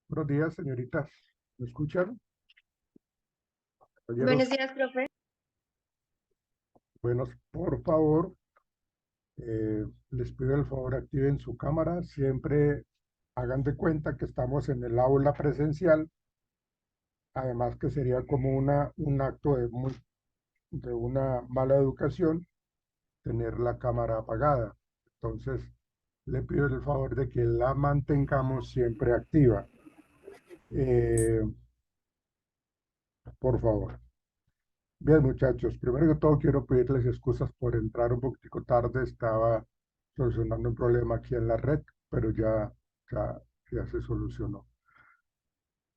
Buenos días, señoritas. ¿Me escuchan? Buenos Caballeros, días, profe. buenos, por favor, les pido el favor, activen su cámara. Siempre hagan de cuenta que estamos en el aula presencial. Además que sería como un acto de una mala educación tener la cámara apagada. Entonces, le pido el favor de que la mantengamos siempre activa. Eh, por favor. Bien, muchachos, primero que todo quiero pedirles excusas por entrar un poquitico tarde. Estaba solucionando un problema aquí en la red, pero ya, ya se solucionó.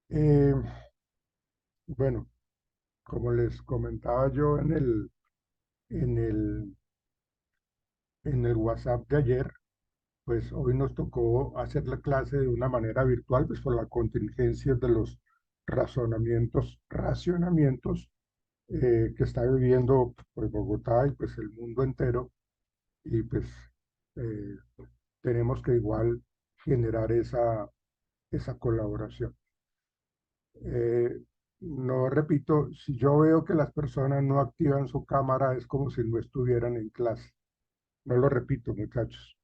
Eh, bueno, como les comentaba yo en el, en el WhatsApp de ayer, pues hoy nos tocó hacer la clase de una manera virtual, pues por la contingencia de los racionamientos que está viviendo pues, Bogotá y pues el mundo entero. Y pues eh, tenemos que igual generar esa colaboración. Eh, no repito, si yo veo que las personas no activan su cámara, es como si no estuvieran en clase. No lo repito, muchachos.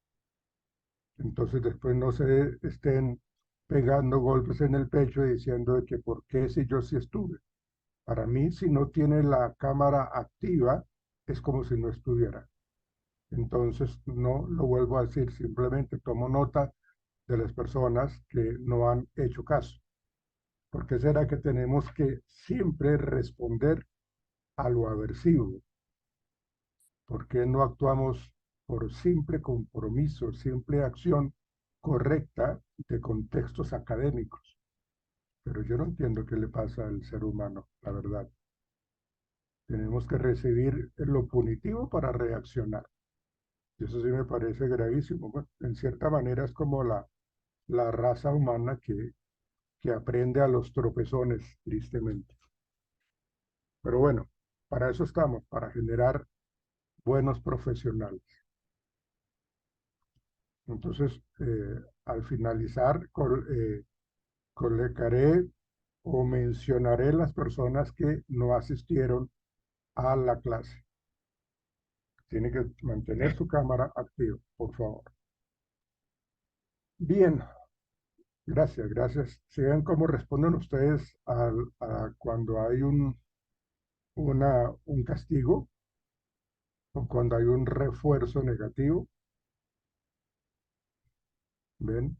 Entonces después no se estén pegando golpes en el pecho y diciendo de que por qué si yo sí estuve. Para mí, si no tiene la cámara activa, es como si no estuviera. Entonces, no lo vuelvo a decir, simplemente tomo nota de las personas que no han hecho caso. ¿Por qué será que tenemos que siempre responder a lo aversivo? ¿Por qué no actuamos por simple compromiso, simple acción correcta de contextos académicos? Pero yo no entiendo qué le pasa al ser humano, la verdad. Tenemos que recibir lo punitivo para reaccionar. Y eso sí me parece gravísimo. Bueno, en cierta manera es como la raza humana que aprende a los tropezones, tristemente. Pero bueno, para eso estamos, para generar buenos profesionales. Entonces, al finalizar, colocaré o mencionaré las personas que no asistieron a la clase. Tiene que mantener su cámara activa, por favor. Bien, gracias, gracias. Si ven cómo responden ustedes cuando hay un castigo o cuando hay un refuerzo negativo. ¿Ven?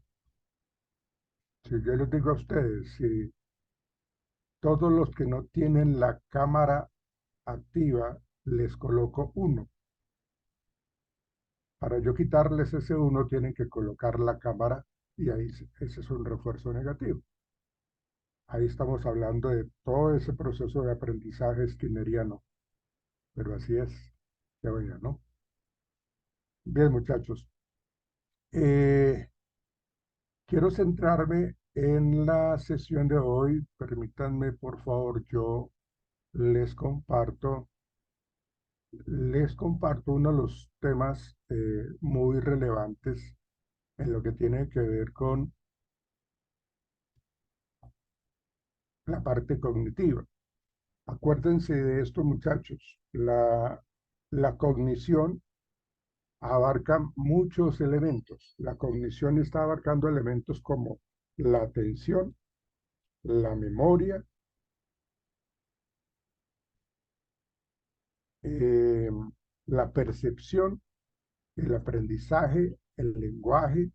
Si yo les digo a ustedes, si todos los que no tienen la cámara activa, les coloco uno. Para yo quitarles ese uno, tienen que colocar la cámara y ahí ese es un refuerzo negativo. Ahí estamos hablando de todo ese proceso de aprendizaje skinneriano, pero así es, ya vean, ¿no? Bien, muchachos, eh, quiero centrarme en la sesión de hoy. Permítanme, por favor, yo les comparto les comparto uno de los temas muy relevantes en lo que tiene que ver con la parte cognitiva. Acuérdense de esto, muchachos. La cognición abarca muchos elementos. La cognición está abarcando elementos como la atención, la memoria, eh, la percepción, el aprendizaje, el lenguaje.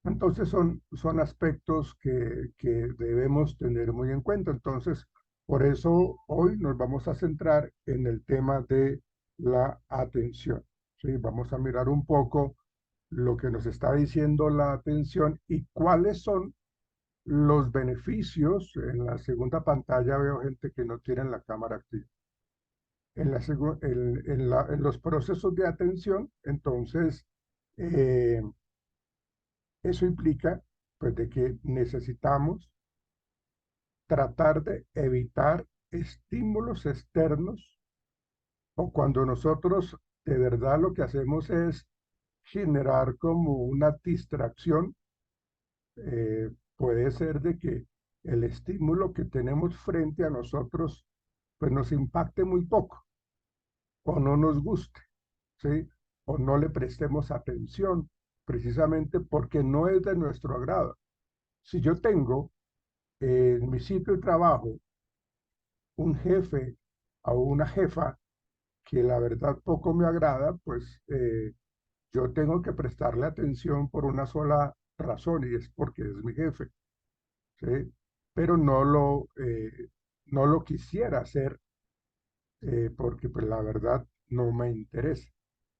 Entonces son aspectos que debemos tener muy en cuenta. Entonces, por eso hoy nos vamos a centrar en el tema de la atención. ¿Sí? Vamos a mirar un poco lo que nos está diciendo la atención y cuáles son los beneficios. En la segunda pantalla veo gente que no tiene la cámara activa. En los procesos de atención, entonces, eh, eso implica pues de que necesitamos tratar de evitar estímulos externos o cuando nosotros de verdad lo que hacemos es generar como una distracción, puede ser de que el estímulo que tenemos frente a nosotros pues nos impacte muy poco o no nos guste, ¿sí? O no le prestemos atención precisamente porque no es de nuestro agrado. Si yo tengo en mi sitio de trabajo un jefe o una jefa que la verdad poco me agrada, pues yo tengo que prestarle atención por una sola razón y es porque es mi jefe, ¿sí? Pero no lo quisiera hacer porque pues la verdad no me interesa.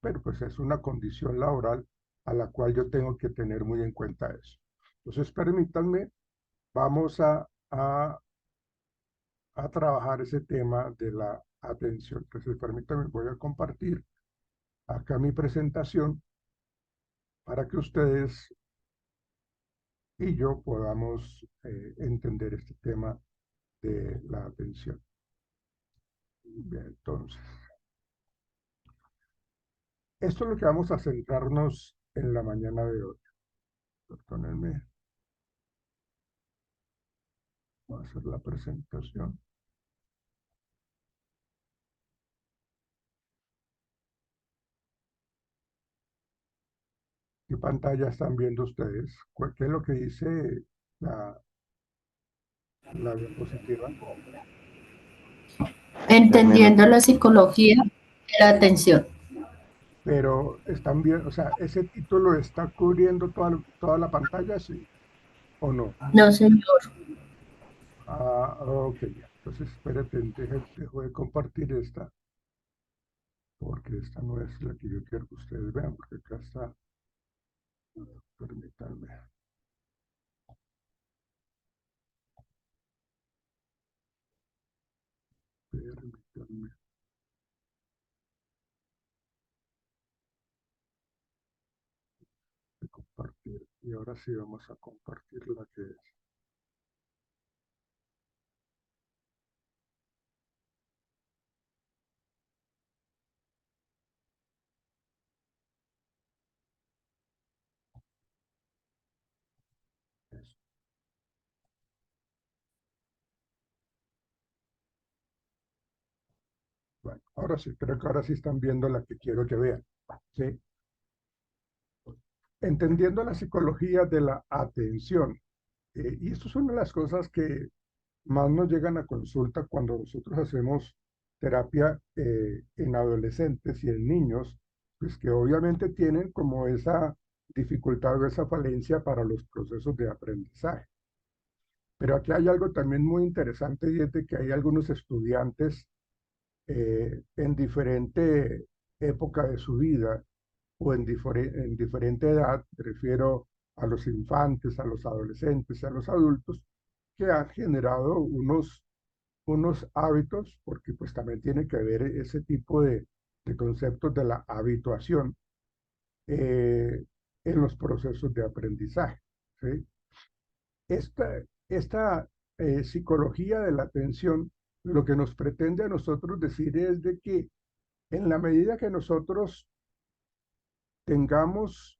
Pero pues es una condición laboral a la cual yo tengo que tener muy en cuenta eso. Entonces permítanme, vamos a trabajar ese tema de la atención. Entonces permítanme, voy a compartir acá mi presentación para que ustedes y yo podamos entender este tema de la atención. Bien, entonces, esto es lo que vamos a centrarnos en la mañana de hoy. Perdónenme, voy a hacer la presentación. ¿Qué pantalla están viendo ustedes? ¿Qué es lo que dice la, la diapositiva? Entendiendo la psicología de la atención. Pero están bien, o sea, ese título está cubriendo toda la pantalla, ¿sí o no? No, señor. Ah, ok, ya. Entonces, espérate, dejo de compartir esta, porque esta no es la que yo quiero que ustedes vean, porque acá está, permítanme, permítanme de compartir. Y ahora sí vamos a compartir la que es. Eso. Bueno, ahora sí, creo que ahora sí están viendo la que quiero que vean. ¿Sí? Entendiendo la psicología de la atención. Y esto es una de las cosas que más nos llegan a consulta cuando nosotros hacemos terapia en adolescentes y en niños, pues que obviamente tienen como esa dificultad o esa falencia para los procesos de aprendizaje. Pero aquí hay algo también muy interesante y es de que hay algunos estudiantes en diferente época de su vida o en diferente edad, me refiero a los infantes, a los adolescentes, a los adultos, que han generado unos hábitos, porque pues también tiene que ver ese tipo de conceptos de la habituación eh, en los procesos de aprendizaje. ¿Sí? Esta psicología de la atención lo que nos pretende a nosotros decir es de que en la medida que nosotros tengamos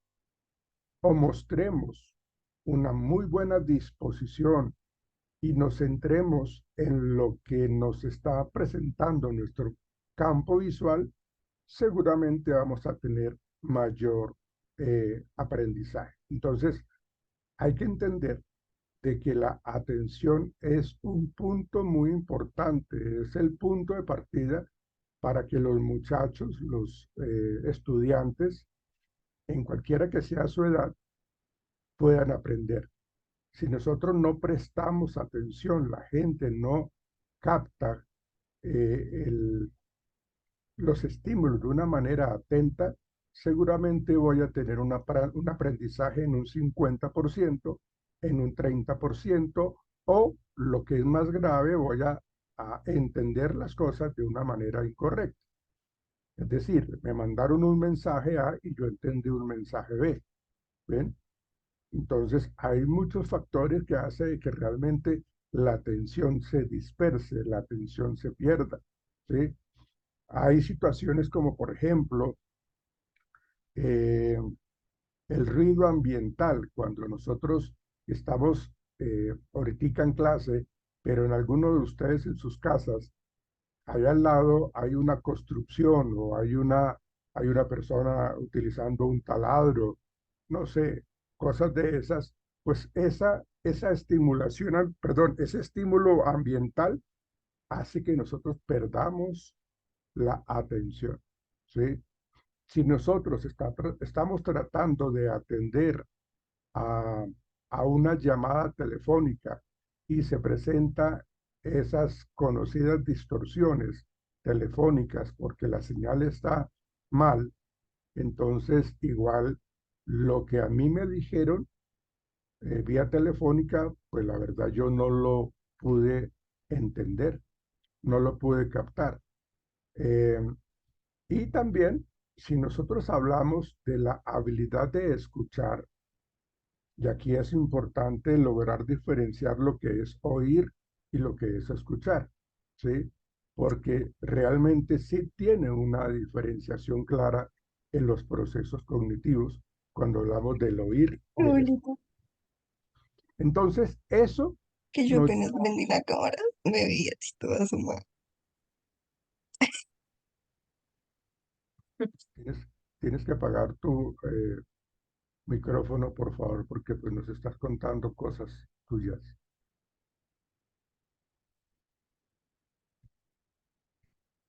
o mostremos una muy buena disposición y nos centremos en lo que nos está presentando nuestro campo visual, seguramente vamos a tener mayor aprendizaje. Entonces, hay que entender de que la atención es un punto muy importante, es el punto de partida para que los muchachos, los estudiantes, en cualquiera que sea su edad, puedan aprender. Si nosotros no prestamos atención, la gente no capta eh, el, los estímulos de una manera atenta, seguramente voy a tener un aprendizaje en un 50%, en un 30%, o lo que es más grave, voy a entender las cosas de una manera incorrecta. Es decir, me mandaron un mensaje A y yo entendí un mensaje B. ¿Ven? Entonces, hay muchos factores que hacen que realmente la atención se disperse, la atención se pierda. ¿Sí? Hay situaciones como, por ejemplo, eh, el ruido ambiental, cuando nosotros estamos ahorita en clase, pero en alguno de ustedes en sus casas, allá al lado hay una construcción o hay una persona utilizando un taladro, no sé, cosas de esas, pues esa estimulación, perdón, ese estímulo ambiental hace que nosotros perdamos la atención, ¿sí? Si nosotros estamos tratando de atender a, a una llamada telefónica y se presenta esas conocidas distorsiones telefónicas porque la señal está mal, entonces igual lo que a mí me dijeron vía telefónica, pues la verdad yo no lo pude entender, no lo pude captar. Eh, y también, si nosotros hablamos de la habilidad de escuchar, y aquí es importante lograr diferenciar lo que es oír y lo que es escuchar, ¿sí? Porque realmente sí tiene una diferenciación clara en los procesos cognitivos cuando hablamos del oír Qué y el escuchar. bonito. Entonces, eso Que yo nos... apenas vendí la cámara, me veía así toda sumada. Tienes, tienes que apagar tu micrófono, por favor, porque pues nos estás contando cosas tuyas.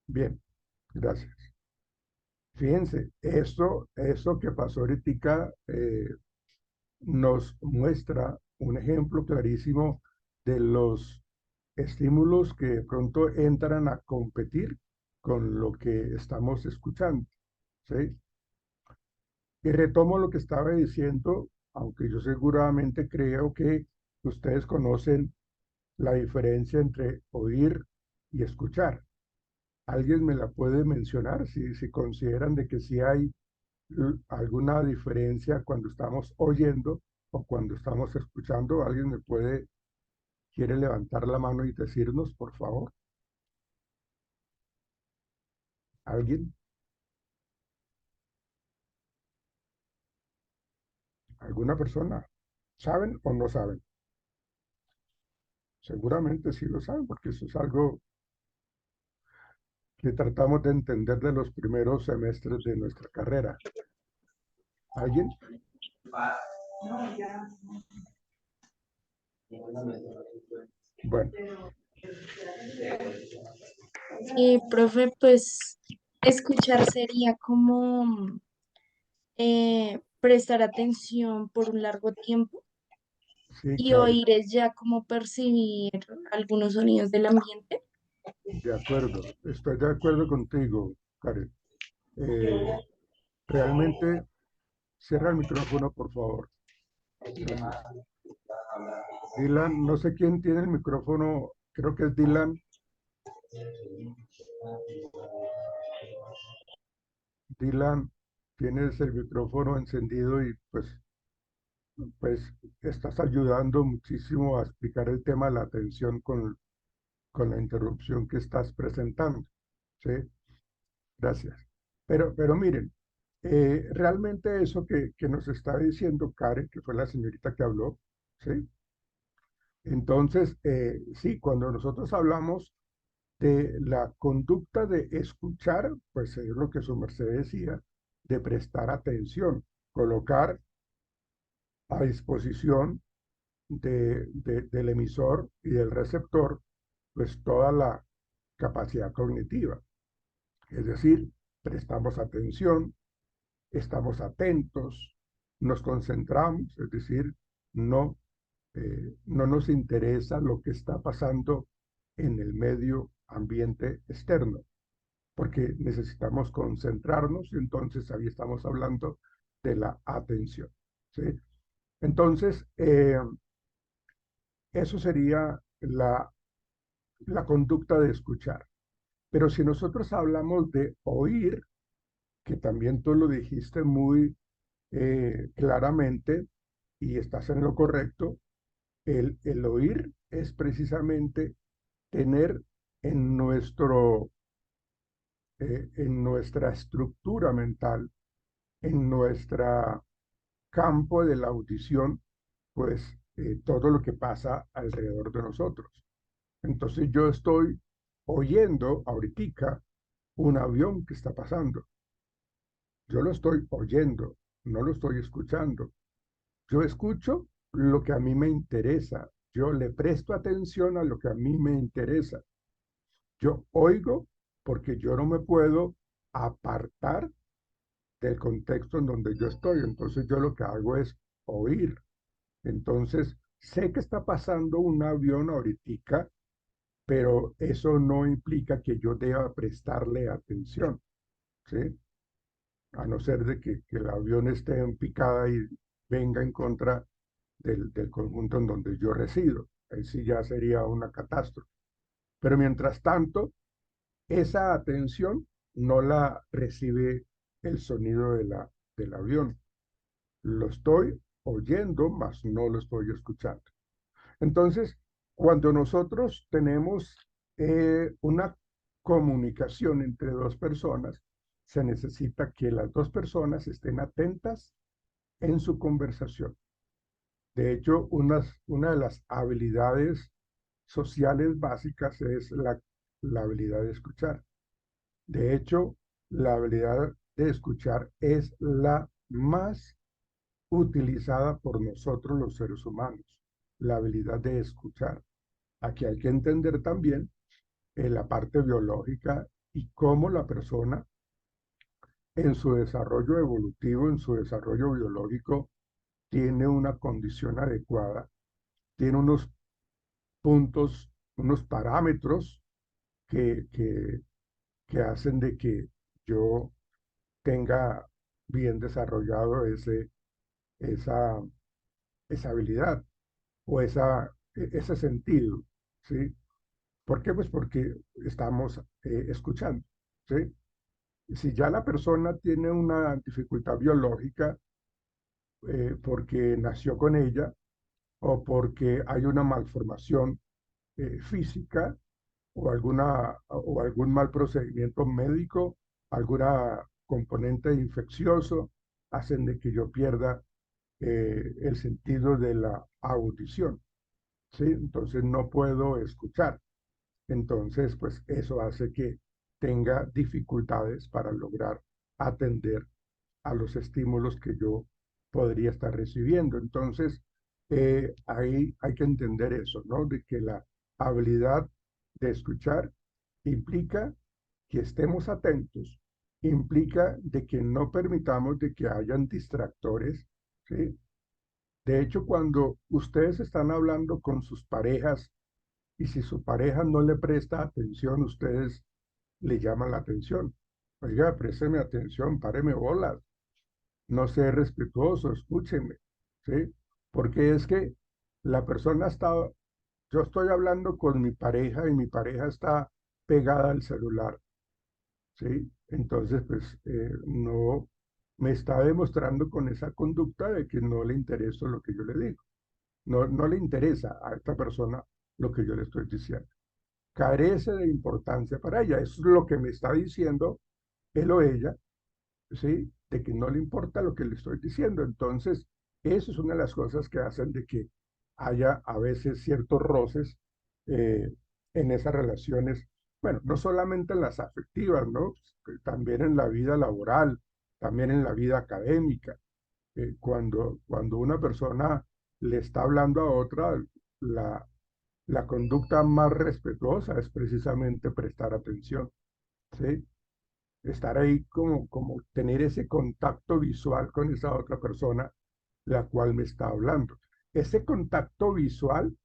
Bien, gracias. Fíjense, eso que pasó ahorita nos muestra un ejemplo clarísimo de los estímulos que de pronto entran a competir con lo que estamos escuchando, ¿sí? Y retomo lo que estaba diciendo, aunque yo seguramente creo que ustedes conocen la diferencia entre oír y escuchar. ¿Alguien me la puede mencionar si consideran de que sí hay alguna diferencia cuando estamos oyendo o cuando estamos escuchando? ¿Alguien quiere levantar la mano y decirnos, por favor? ¿Alguien? ¿Alguna persona? ¿Saben o no saben? Seguramente sí lo saben, porque eso es algo que tratamos de entender de los primeros semestres de nuestra carrera. ¿Alguien? Bueno, Profe, pues escuchar sería como prestar atención por un largo tiempo sí, y Karen, oír es ya como percibir algunos sonidos del ambiente. de acuerdo. Estoy de acuerdo contigo, Karen. Eh, realmente, cierra el micrófono, por favor. Gracias. Dylan, no sé quién tiene el micrófono, creo que es Dylan. Dylan, tienes el micrófono encendido y pues estás ayudando muchísimo a explicar el tema de la atención con la interrupción que estás presentando. ¿Sí? Gracias. Pero miren, realmente eso que nos está diciendo Karen, que fue la señorita que habló, ¿sí? Entonces, sí, cuando nosotros hablamos de la conducta de escuchar, pues es lo que su merced decía, de prestar atención, colocar a disposición del emisor y del receptor, pues toda la capacidad cognitiva. Es decir, prestamos atención, estamos atentos, nos concentramos, es decir, no, no nos interesa lo que está pasando en el medio ambiente externo, porque necesitamos concentrarnos, y entonces ahí estamos hablando de la atención, ¿sí? Entonces, eso sería la conducta de escuchar. Pero si nosotros hablamos de oír, que también tú lo dijiste muy claramente y estás en lo correcto, el oír es precisamente tener en en nuestra estructura mental, en nuestro campo de la audición, pues todo lo que pasa alrededor de nosotros. Entonces yo estoy oyendo ahorita un avión que está pasando. Yo lo estoy oyendo, no lo estoy escuchando. Yo escucho lo que a mí me interesa. Yo le presto atención a lo que a mí me interesa. Yo oigo porque yo no me puedo apartar del contexto en donde yo estoy. Entonces yo lo que hago es oír. Entonces sé que está pasando un avión ahorita, pero eso no implica que yo deba prestarle atención, ¿sí? A no ser de que el avión esté en picada y venga en contra del conjunto en donde yo resido. Ahí sí ya sería una catástrofe. Pero mientras tanto, esa atención no la recibe el sonido del avión. Lo estoy oyendo, mas no lo estoy escuchando. Entonces, cuando nosotros tenemos una comunicación entre dos personas, se necesita que las dos personas estén atentas en su conversación. De hecho, una de las habilidades sociales básicas es la habilidad de escuchar. De hecho, la habilidad de escuchar es la más utilizada por nosotros los seres humanos, la habilidad de escuchar. Aquí hay que entender también la parte biológica y cómo la persona en su desarrollo evolutivo, en su desarrollo biológico, tiene una condición adecuada, tiene unos puntos, unos parámetros que, que, que hacen de que yo tenga bien desarrollado esa, esa habilidad o ese sentido, ¿sí? ¿Por qué? Pues porque estamos escuchando, ¿sí? Si ya la persona tiene una dificultad biológica porque nació con ella o porque hay una malformación física o algún mal procedimiento médico, alguna componente infeccioso, hacen de que yo pierda el sentido de la audición, ¿sí? Entonces no puedo escuchar. Entonces, pues eso hace que tenga dificultades para lograr atender a los estímulos que yo podría estar recibiendo. Entonces, ahí hay que entender eso, ¿no? De que la habilidad de escuchar implica que estemos atentos, implica de que no permitamos de que hayan distractores, ¿sí? De hecho, cuando ustedes están hablando con sus parejas y si su pareja no le presta atención, ustedes le llaman la atención. Oiga, présteme atención, páreme bolas, no sea respetuoso, escúcheme, ¿sí? Porque es que la persona está, yo estoy hablando con mi pareja y mi pareja está pegada al celular, ¿sí? Entonces, pues no me está demostrando con esa conducta de que no le interesa lo que yo le digo. No, no le interesa a esta persona lo que yo le estoy diciendo. Carece de importancia para ella. Eso es lo que me está diciendo él o ella, ¿sí? De que no le importa lo que le estoy diciendo. Entonces, eso es una de las cosas que hacen de que haya a veces ciertos roces eh, en esas relaciones, bueno, no solamente en las afectivas, ¿no? También en la vida laboral, también en la vida académica. Cuando una persona le está hablando a otra, la, la conducta más respetuosa es precisamente prestar atención, ¿sí? Estar ahí como tener ese contacto visual con esa otra persona la cual me está hablando. Ese contacto visual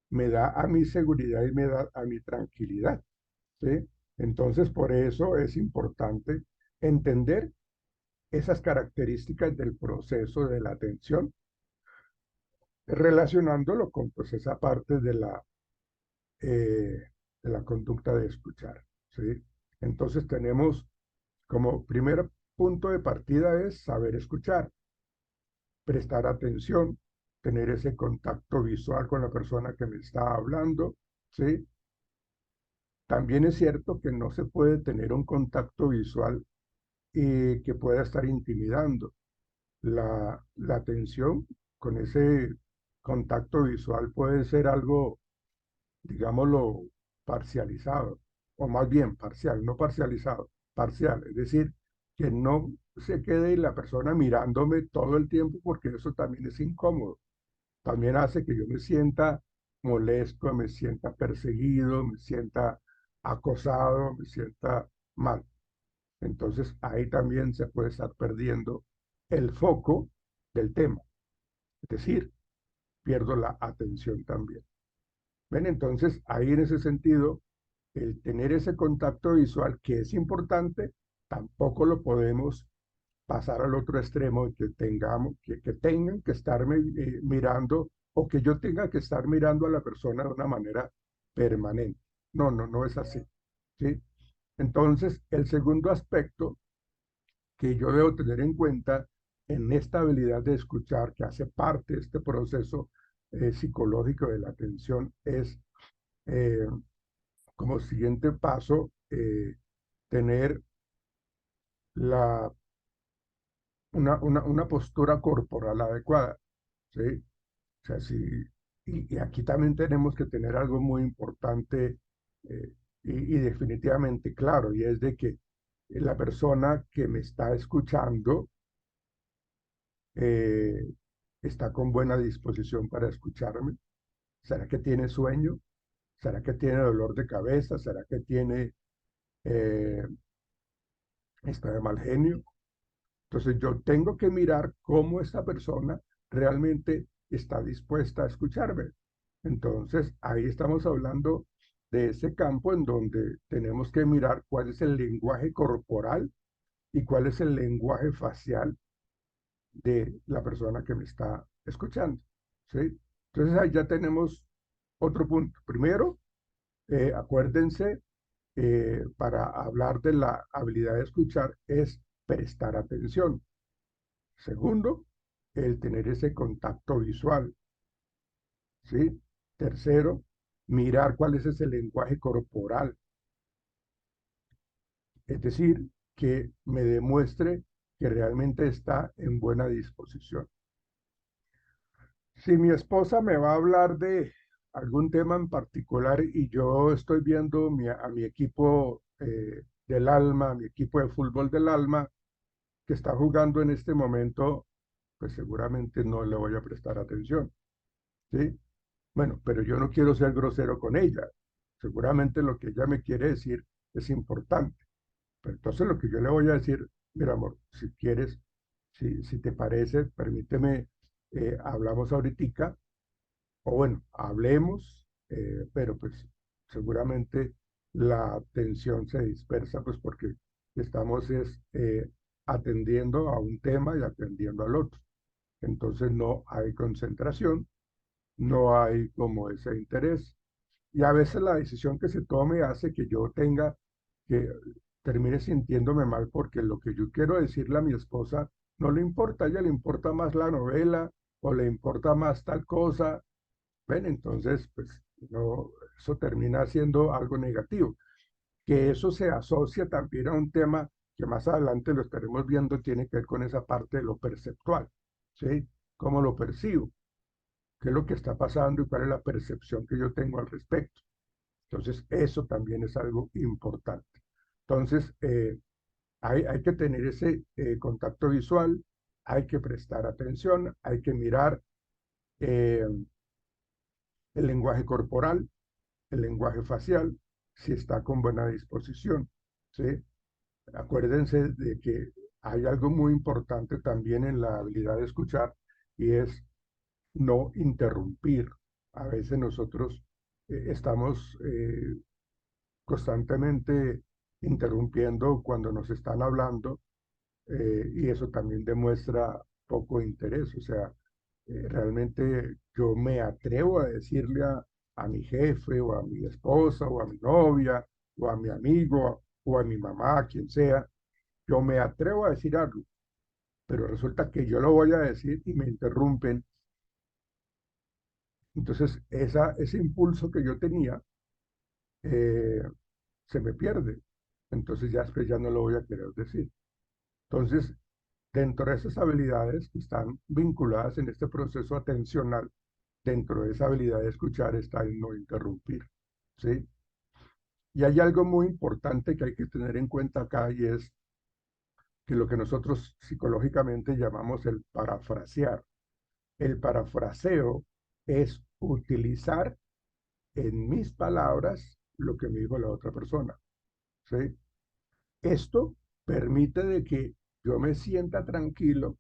me da a mi seguridad y me da a mi tranquilidad, ¿sí? Entonces, por eso es importante entender esas características del proceso de la atención, relacionándolo con pues, esa parte de la conducta de escuchar, ¿sí? Entonces, tenemos como primer punto de partida es saber escuchar, prestar atención, tener ese contacto visual con la persona que me está hablando, ¿sí? También es cierto que no se puede tener un contacto visual que pueda estar intimidando. La atención con contacto visual puede ser algo, digámoslo, parcializado, o más bien parcial, no parcializado, parcial, es decir, que no se quede la persona mirándome todo el tiempo porque eso también es incómodo, también hace que yo me sienta molesto, me sienta perseguido, me sienta acosado, me sienta mal. Entonces ahí también se puede estar perdiendo el foco del tema, es decir, pierdo la atención también. ¿Ven? Entonces ahí en ese sentido, el tener ese contacto visual que es importante, tampoco lo podemos pasar al otro extremo, que tengamos, que tengan que estarme mirando o que yo tenga que estar mirando a la persona de una manera permanente. No, no, no es así. ¿Sí? Entonces, el segundo aspecto que yo debo tener en cuenta en esta habilidad de escuchar, que hace parte de este proceso psicológico de la atención, es eh, como siguiente paso tener la, una postura corporal adecuada. ¿Sí? O sea, sí, y aquí también tenemos que tener algo muy importante y definitivamente claro, y es de que la persona que me está escuchando eh, está con buena disposición para escucharme. ¿Será que tiene sueño? ¿Será que tiene dolor de cabeza? ¿Será que tiene, eh, está de mal genio? Entonces yo tengo que mirar cómo esta persona realmente está dispuesta a escucharme. Entonces ahí estamos hablando de ese campo en donde tenemos que mirar cuál es el lenguaje corporal y cuál es el lenguaje facial de la persona que me está escuchando. ¿Sí? Entonces ahí ya tenemos otro punto. Primero, acuérdense, para hablar de la habilidad de escuchar es prestar atención. Segundo, el tener ese contacto visual, ¿sí? Tercero, mirar cuál es ese lenguaje corporal, es decir, que me demuestre que realmente está en buena disposición. Si mi esposa me va a hablar de algún tema en particular y yo estoy viendo a mi equipo del alma, a mi equipo de fútbol del alma, que está jugando en este momento, pues seguramente no le voy a prestar atención, ¿sí? Bueno, pero yo no quiero ser grosero con ella. Seguramente lo que ella me quiere decir es importante. Pero entonces lo que yo le voy a decir, mira amor, si quieres, si te parece, permíteme, hablamos ahorita, o bueno, hablemos, pero pues seguramente la atención se dispersa, pues porque estamos atendiendo a un tema y atendiendo al otro. Entonces no hay concentración, no hay como ese interés. Y a veces la decisión que se tome hace que yo tenga que termine sintiéndome mal porque lo que yo quiero decirle a mi esposa no le importa, a ella le importa más la novela o le importa más tal cosa. ¿Ven? Entonces, pues no, eso termina siendo algo negativo. Que eso se asocia también a un tema que más adelante lo estaremos viendo, tiene que ver con esa parte de lo perceptual, ¿sí? ¿Cómo lo percibo? ¿Qué es lo que está pasando y cuál es la percepción que yo tengo al respecto? Entonces, eso también es algo importante. Entonces, hay que tener ese contacto visual, hay que prestar atención, hay que mirar eh, el lenguaje corporal, el lenguaje facial, si está con buena disposición. ¿Sí? Acuérdense de que hay algo muy importante también en la habilidad de escuchar y es no interrumpir. A veces nosotros estamos constantemente interrumpiendo cuando nos están hablando y eso también demuestra poco interés. O sea, realmente yo me atrevo a decirle a mi jefe o a mi esposa o a mi novia o a mi amigo o a mi mamá, quien sea, yo me atrevo a decir algo, pero resulta que yo lo voy a decir y me interrumpen. Entonces, ese impulso que yo tenía eh, se me pierde. Entonces ya después ya no lo voy a querer decir. Entonces, dentro de esas habilidades que están vinculadas en este proceso atencional dentro de esa habilidad de escuchar está el no interrumpir, ¿sí? Y hay algo muy importante que hay que tener en cuenta acá y es que lo que nosotros psicológicamente llamamos el parafrasear. El parafraseo es utilizar en mis palabras lo que me dijo la otra persona, ¿sí? Esto permite de que yo me sienta tranquilo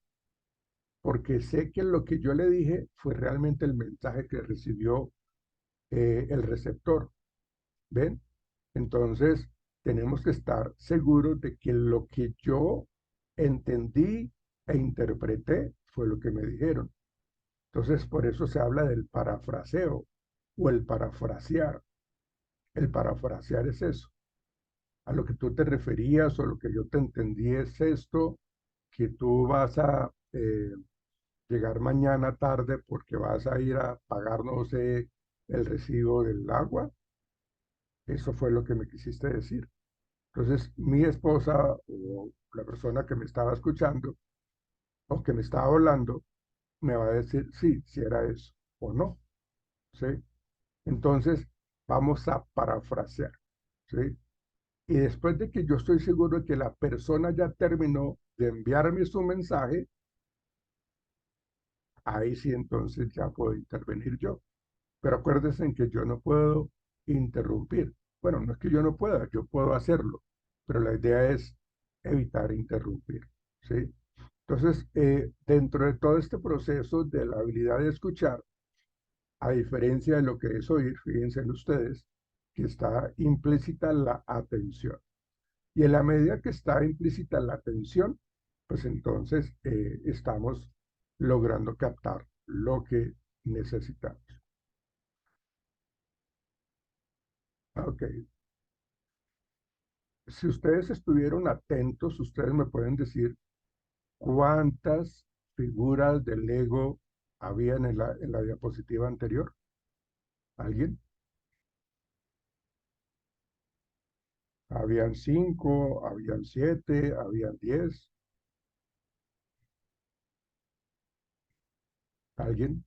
porque sé que lo que yo le dije fue realmente el mensaje que recibió el receptor, ¿ven? Entonces, tenemos que estar seguros de que lo que yo entendí e interpreté fue lo que me dijeron. Entonces, por eso se habla del parafraseo o el parafrasear. El parafrasear es eso. A lo que tú te referías o lo que yo te entendí es esto, que tú vas a llegar mañana tarde porque vas a ir a pagar, no sé, el recibo del agua. Eso fue lo que me quisiste decir. Entonces, mi esposa o la persona que me estaba escuchando o que me estaba hablando me va a decir sí, si era eso o no, ¿sí? Entonces, vamos a parafrasear, ¿sí? Y después de que yo estoy seguro de que la persona ya terminó de enviarme su mensaje, ahí sí entonces ya puedo intervenir yo. Pero acuérdense en que yo no puedo interrumpir. Bueno, no es que yo no pueda, yo puedo hacerlo, pero la idea es evitar interrumpir, ¿sí? Entonces, dentro de todo este proceso de la habilidad de escuchar, a diferencia de lo que es oír, fíjense en ustedes, que está implícita la atención. Y en la medida que está implícita la atención, pues entonces estamos logrando captar lo que necesitamos. Ok, si ustedes estuvieron atentos, ustedes me pueden decir cuántas figuras del Lego habían en la diapositiva anterior. ¿Alguien? Habían 5, habían 7, habían 10. ¿Alguien?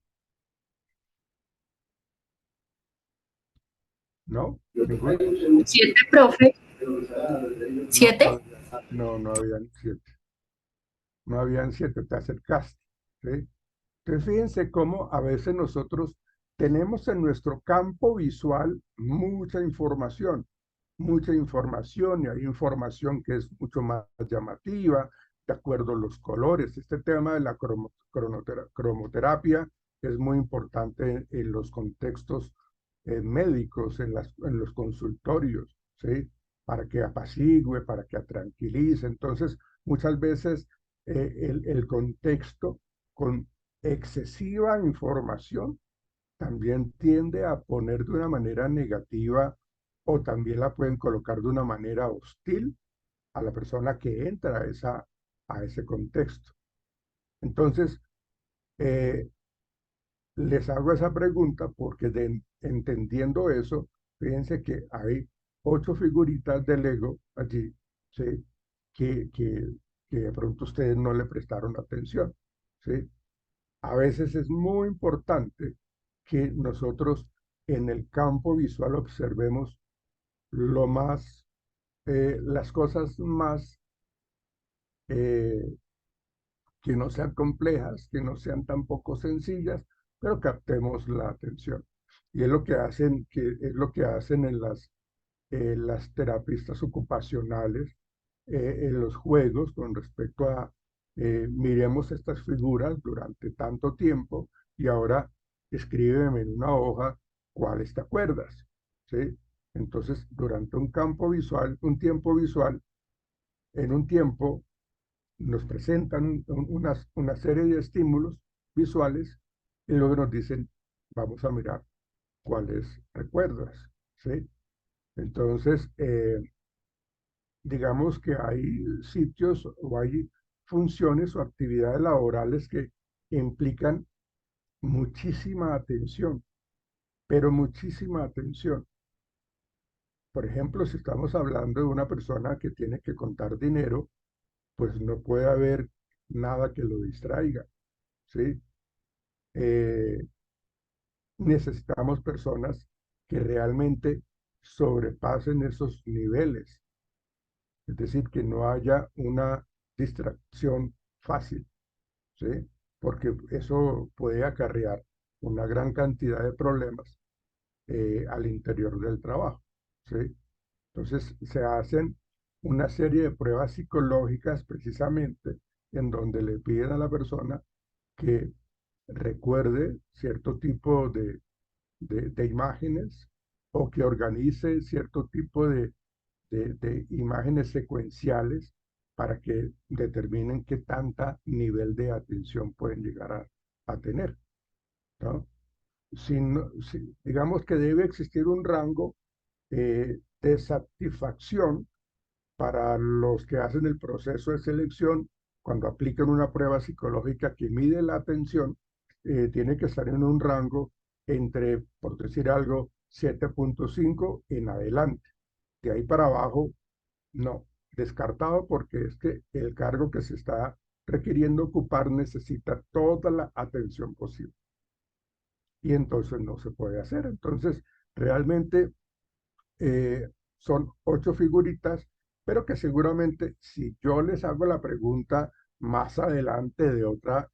¿No? ¿Ninguno? 7, profe. No, 7. no habían 7. No habían 7, te acercaste, ¿sí? Entonces fíjense cómo a veces nosotros tenemos en nuestro campo visual mucha información y hay información que es mucho más llamativa, de acuerdo a los colores. Este tema de la cromoterapia es muy importante en los contextos médicos, en los consultorios, ¿sí? Para que apacigüe, para que tranquilice. Entonces, muchas veces el contexto con excesiva información también tiende a poner de una manera negativa o también la pueden colocar de una manera hostil a la persona que entra a ese contexto. Entonces, eh, les hago esa pregunta porque entendiendo eso, fíjense que hay 8 figuritas de Lego allí, ¿sí? Que, que, que de pronto ustedes no le prestaron atención, ¿sí? A veces es muy importante que nosotros en el campo visual observemos lo más, las cosas más eh, que no sean complejas, que no sean tampoco sencillas, pero captemos la atención. Y es lo que hacen, en las terapistas ocupacionales, en los juegos con respecto a miremos estas figuras durante tanto tiempo y ahora escríbeme en una hoja cuáles te acuerdas, ¿sí? Entonces, durante un campo visual, un tiempo visual, en un tiempo nos presentan una serie de estímulos visuales y luego nos dicen, vamos a mirar cuáles recuerdas, ¿sí? Entonces, digamos que hay sitios o hay funciones o actividades laborales que implican muchísima atención, pero muchísima atención. Por ejemplo, si estamos hablando de una persona que tiene que contar dinero, pues no puede haber nada que lo distraiga, ¿sí? Eh, necesitamos personas que realmente sobrepasen esos niveles, es decir, que no haya una distracción fácil, ¿sí? Porque eso puede acarrear una gran cantidad de problemas al interior del trabajo, ¿sí? Entonces se hacen una serie de pruebas psicológicas precisamente en donde le piden a la persona que recuerde cierto tipo de imágenes o que organice cierto tipo de imágenes secuenciales para que determinen qué tanta nivel de atención pueden llegar a tener, ¿no? Digamos que debe existir un rango de satisfacción para los que hacen el proceso de selección cuando aplican una prueba psicológica que mide la atención. Tiene que estar en un rango entre, por decir algo, 7.5 en adelante. De ahí para abajo, no, descartado, porque es que el cargo que se está requiriendo ocupar necesita toda la atención posible y entonces no se puede hacer. Entonces, realmente son 8 figuritas, pero que seguramente si yo les hago la pregunta más adelante de otra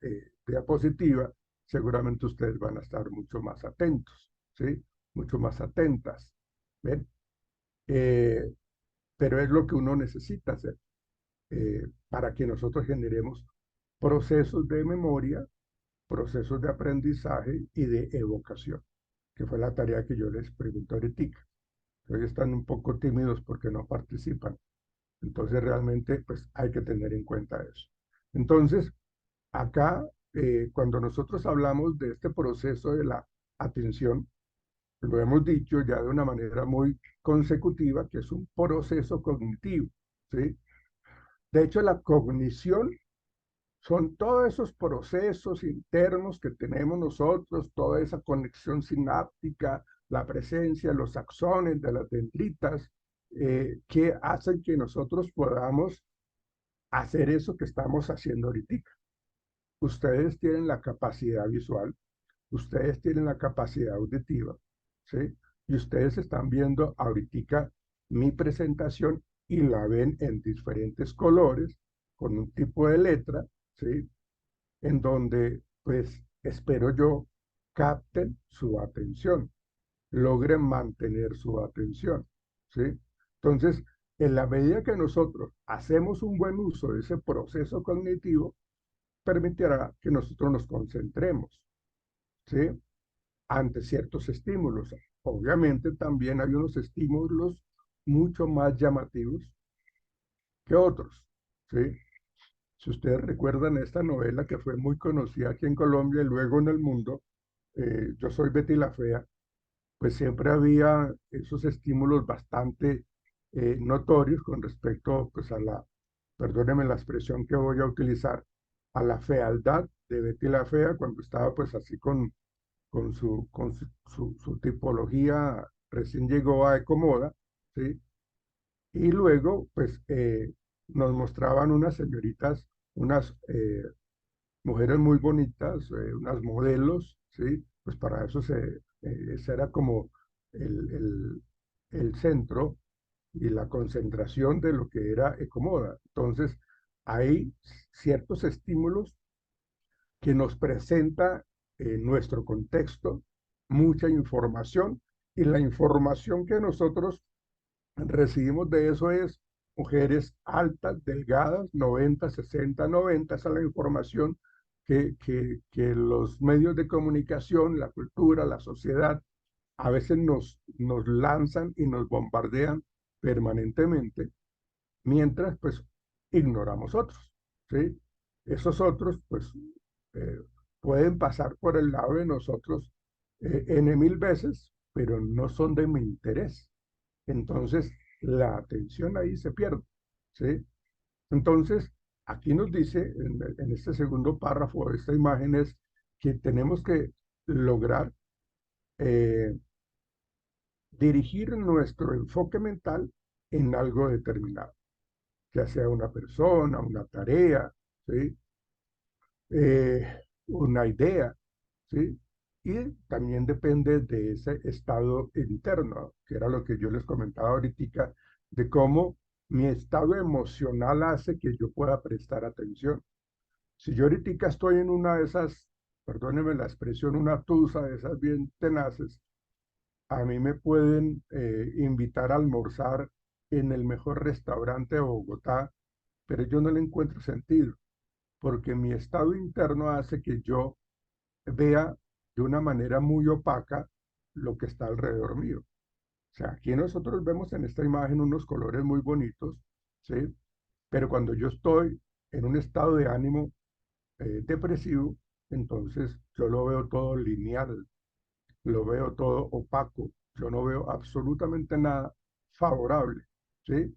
diapositiva, seguramente ustedes van a estar mucho más atentos, ¿sí? Mucho más atentas, ¿ven? Eh, pero es lo que uno necesita hacer para que nosotros generemos procesos de memoria, procesos de aprendizaje y de evocación, que fue la tarea que yo les pregunto ahorita. Hoy están un poco tímidos porque no participan. Entonces realmente pues hay que tener en cuenta eso. Entonces, acá, cuando nosotros hablamos de este proceso de la atención, lo hemos dicho ya de una manera muy consecutiva, que es un proceso cognitivo, ¿sí? De hecho, la cognición son todos esos procesos internos que tenemos nosotros, toda esa conexión sináptica, la presencia, los axones de las dendritas, que hacen que nosotros podamos hacer eso que estamos haciendo ahorita. Ustedes tienen la capacidad visual, ustedes tienen la capacidad auditiva, ¿sí? Y ustedes están viendo ahorita mi presentación y la ven en diferentes colores, con un tipo de letra, ¿sí? En donde, pues, espero yo, capten su atención, logren mantener su atención, ¿sí? Entonces, en la medida que nosotros hacemos un buen uso de ese proceso cognitivo, permitirá que nosotros nos concentremos, ¿sí? Ante ciertos estímulos. Obviamente también hay unos estímulos mucho más llamativos que otros, ¿sí? Si ustedes recuerdan esta novela que fue muy conocida aquí en Colombia y luego en el mundo, Yo soy Betty la Fea, pues siempre había esos estímulos bastante notorios con respecto pues a la, perdónenme la expresión que voy a utilizar, a la fealdad de Betty la Fea cuando estaba pues así con su tipología, recién llegó a Ecomoda, ¿sí? Y luego pues nos mostraban unas señoritas, unas mujeres muy bonitas, unas modelos, ¿sí? Pues para eso ese era como el, el, el centro y la concentración de lo que era Ecomoda. Entonces, hay ciertos estímulos que nos presenta nuestro contexto, mucha información, y la información que nosotros recibimos de eso es mujeres altas, delgadas, 90, 60, 90, esa es la información que los medios de comunicación, la cultura, la sociedad, a veces nos lanzan y nos bombardean permanentemente, mientras pues ignoramos otros, ¿sí? Esos otros pues eh, pueden pasar por el lado de nosotros N mil veces, pero no son de mi interés. Entonces, la atención ahí se pierde, ¿sí? Entonces, aquí nos dice en este segundo párrafo, esta imagen es que tenemos que lograr eh, dirigir nuestro enfoque mental en algo determinado, ya sea una persona, una tarea, ¿sí? Una idea, ¿sí? Y también depende de ese estado interno, que era lo que yo les comentaba ahorita, de cómo mi estado emocional hace que yo pueda prestar atención. Si yo ahorita estoy en una de esas, perdónenme la expresión, una tusa de esas bien tenaces, a mí me pueden invitar a almorzar en el mejor restaurante de Bogotá, pero yo no le encuentro sentido, porque mi estado interno hace que yo vea de una manera muy opaca lo que está alrededor mío. O sea, aquí nosotros vemos en esta imagen unos colores muy bonitos, ¿sí? Pero cuando yo estoy en un estado de ánimo depresivo, entonces yo lo veo todo lineal, lo veo todo opaco, yo no veo absolutamente nada favorable, ¿sí?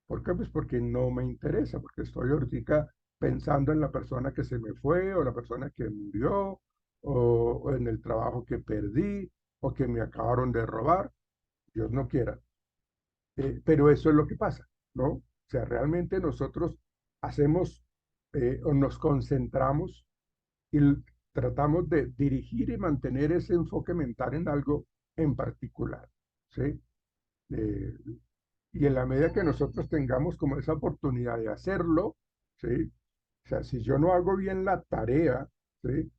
¿Por qué? Pues porque no me interesa, porque estoy ahorita pensando en la persona que se me fue, o la persona que murió, o en el trabajo que perdí, o que me acabaron de robar, Dios no quiera. Pero eso es lo que pasa, ¿no? O sea, realmente nosotros hacemos o nos concentramos y tratamos de dirigir y mantener ese enfoque mental en algo en particular, ¿sí? Eh, y en la medida que nosotros tengamos como esa oportunidad de hacerlo, ¿sí? O sea, si yo no hago bien la tarea, ¿sí?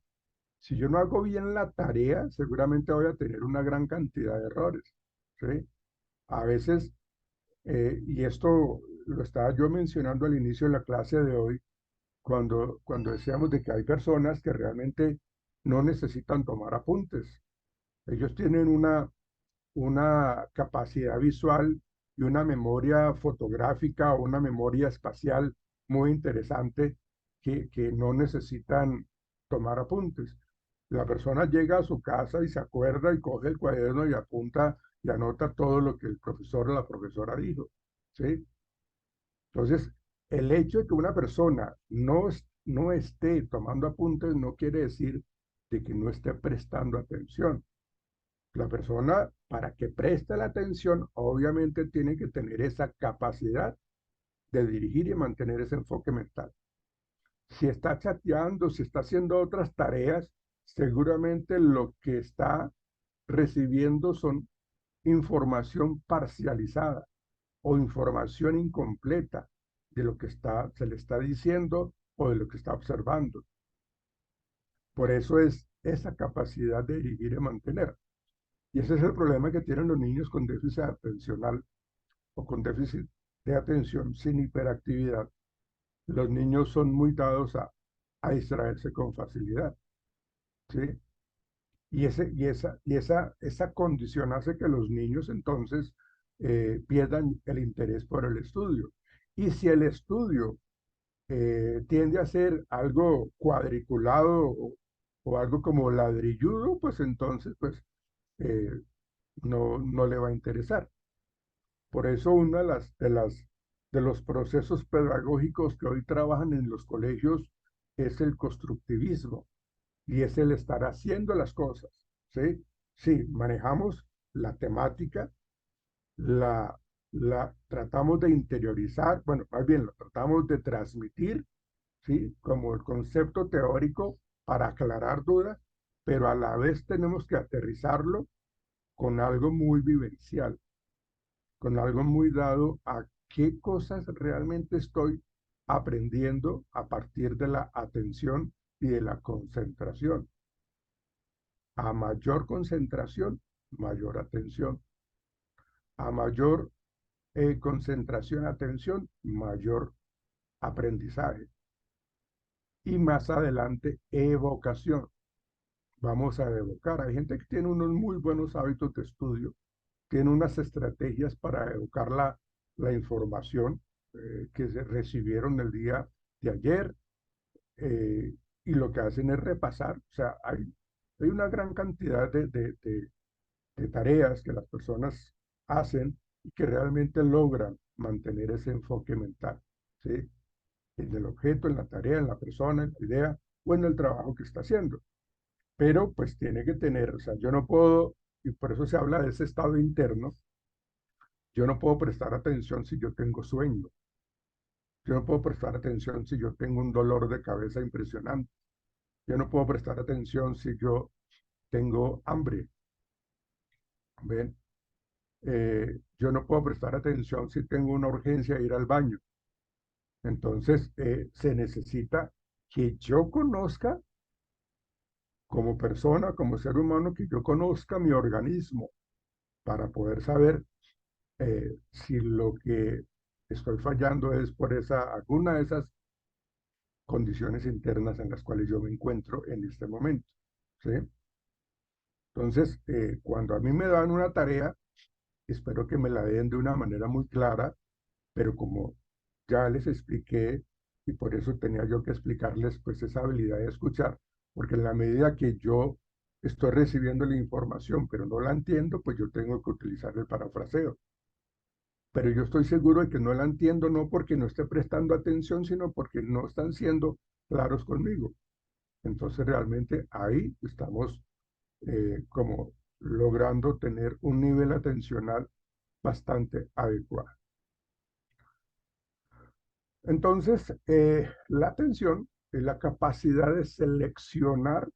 Si yo no hago bien la tarea, seguramente voy a tener una gran cantidad de errores, ¿sí? A veces, y esto lo estaba yo mencionando al inicio de la clase de hoy, cuando decíamos de que hay personas que realmente no necesitan tomar apuntes. Ellos tienen una capacidad visual y una memoria fotográfica o una memoria espacial muy interesante que no necesitan tomar apuntes. La persona llega a su casa y se acuerda y coge el cuaderno y apunta y anota todo lo que el profesor o la profesora dijo, ¿sí? Entonces, el hecho de que una persona no esté tomando apuntes no quiere decir de que no esté prestando atención. La persona, para que preste la atención, obviamente tiene que tener esa capacidad de dirigir y mantener ese enfoque mental. Si está chateando, si está haciendo otras tareas, seguramente lo que está recibiendo son información parcializada o información incompleta de lo que se le está diciendo o de lo que está observando. Por eso es esa capacidad de dirigir y mantener. Y ese es el problema que tienen los niños con déficit atencional o con déficit de atención sin hiperactividad. Los niños son muy dados a distraerse con facilidad, ¿sí? Esa condición hace que los niños entonces pierdan el interés por el estudio. Y si el estudio tiende a ser algo cuadriculado o algo como ladrilludo, pues entonces pues eh, no le va a interesar. Por eso una de los procesos pedagógicos que hoy trabajan en los colegios es el constructivismo y es el estar haciendo las cosas, ¿sí? Sí, manejamos la temática, la, la tratamos de interiorizar, bueno, más bien lo tratamos de transmitir, ¿sí? Como el concepto teórico para aclarar dudas, pero a la vez tenemos que aterrizarlo con algo muy vivencial, con algo muy dado a qué cosas realmente estoy aprendiendo a partir de la atención y de la concentración. A mayor concentración, mayor atención. A mayor concentración, atención, mayor aprendizaje. Y más adelante, evocación. Vamos a evocar. Hay gente que tiene unos muy buenos hábitos de estudio, tiene unas estrategias para evocar la información que se recibieron el día de ayer, y lo que hacen es repasar. O sea, hay una gran cantidad de tareas que las personas hacen y que realmente logran mantener ese enfoque mental, ¿sí? En el objeto, en la tarea, en la persona, en la idea o en el trabajo que está haciendo. Pero pues tiene que tener, o sea, yo no puedo, y por eso se habla de ese estado interno, yo no puedo prestar atención si yo tengo sueño. Yo no puedo prestar atención si yo tengo un dolor de cabeza impresionante. Yo no puedo prestar atención si yo tengo hambre, ¿ven? Yo no puedo prestar atención si tengo una urgencia de ir al baño. Entonces, se necesita que yo conozca como persona, como ser humano, que yo conozca mi organismo para poder saber si lo que estoy fallando es por alguna de esas condiciones internas en las cuales yo me encuentro en este momento, ¿sí? Entonces, cuando a mí me dan una tarea, espero que me la den de una manera muy clara, pero como ya les expliqué, y por eso tenía yo que explicarles pues esa habilidad de escuchar, porque en la medida que yo estoy recibiendo la información, pero no la entiendo, pues yo tengo que utilizar el parafraseo. Pero yo estoy seguro de que no la entiendo, no porque no esté prestando atención, sino porque no están siendo claros conmigo. Entonces realmente ahí estamos como logrando tener un nivel atencional bastante adecuado. Entonces, la atención es la capacidad de seleccionar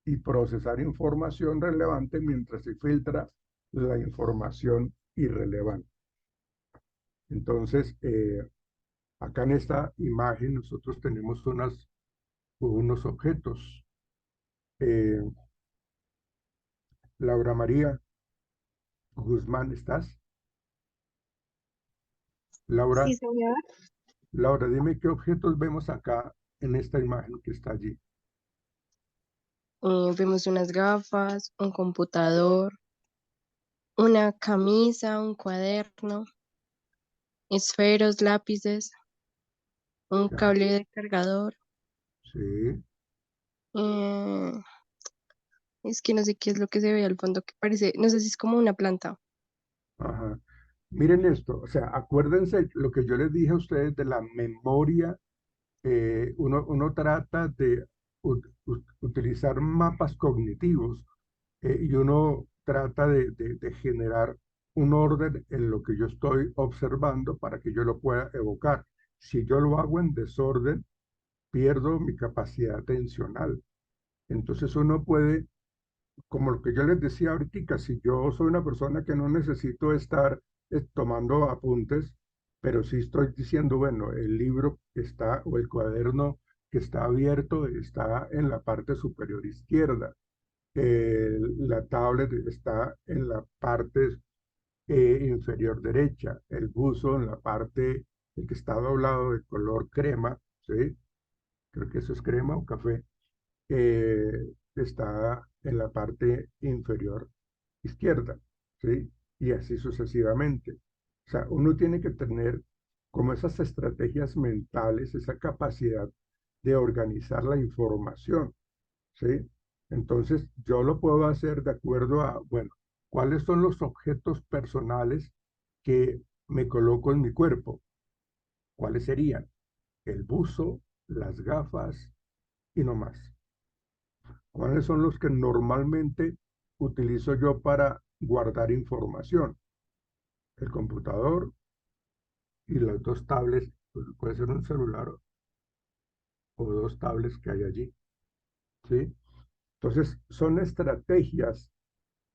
y procesar información relevante mientras se filtra la información irrelevante. Entonces, acá en esta imagen nosotros tenemos unos objetos. Eh, Laura María Guzmán, ¿estás? Sí, Laura, señor. Laura, dime qué objetos vemos acá en esta imagen que está allí. Vemos unas gafas, un computador, una camisa, un cuaderno, esferos, lápices, un Ya, cable de cargador. sí, eh, es que no sé qué es lo que se ve al fondo que parece, no sé si es como una planta. ajá. Miren esto, o sea, acuérdense lo que yo les dije a ustedes de la memoria. Uno trata de utilizar mapas cognitivos, y uno trata de generar un orden en lo que yo estoy observando para que yo lo pueda evocar. Si yo lo hago en desorden, pierdo mi capacidad atencional. Entonces uno puede, como lo que yo les decía ahorita, si yo soy una persona que no necesito estar tomando apuntes, pero sí estoy diciendo, bueno, el libro que está o el cuaderno que está abierto está en la parte superior izquierda. La tablet está en la parte inferior derecha, el buzo en la parte, el que está doblado de color crema, ¿sí? Creo que eso es crema o café, está en la parte inferior izquierda, ¿sí? Y así sucesivamente. O sea, uno tiene que tener como esas estrategias mentales, esa capacidad de organizar la información, ¿sí? Entonces, yo lo puedo hacer de acuerdo a, bueno, ¿cuáles son los objetos personales que me coloco en mi cuerpo? ¿Cuáles serían? El buzo, las gafas y no más. ¿Cuáles son los que normalmente utilizo yo para guardar información? El computador y las dos tablets, pues, puede ser un celular o dos tablets que hay allí, ¿sí? Entonces, son estrategias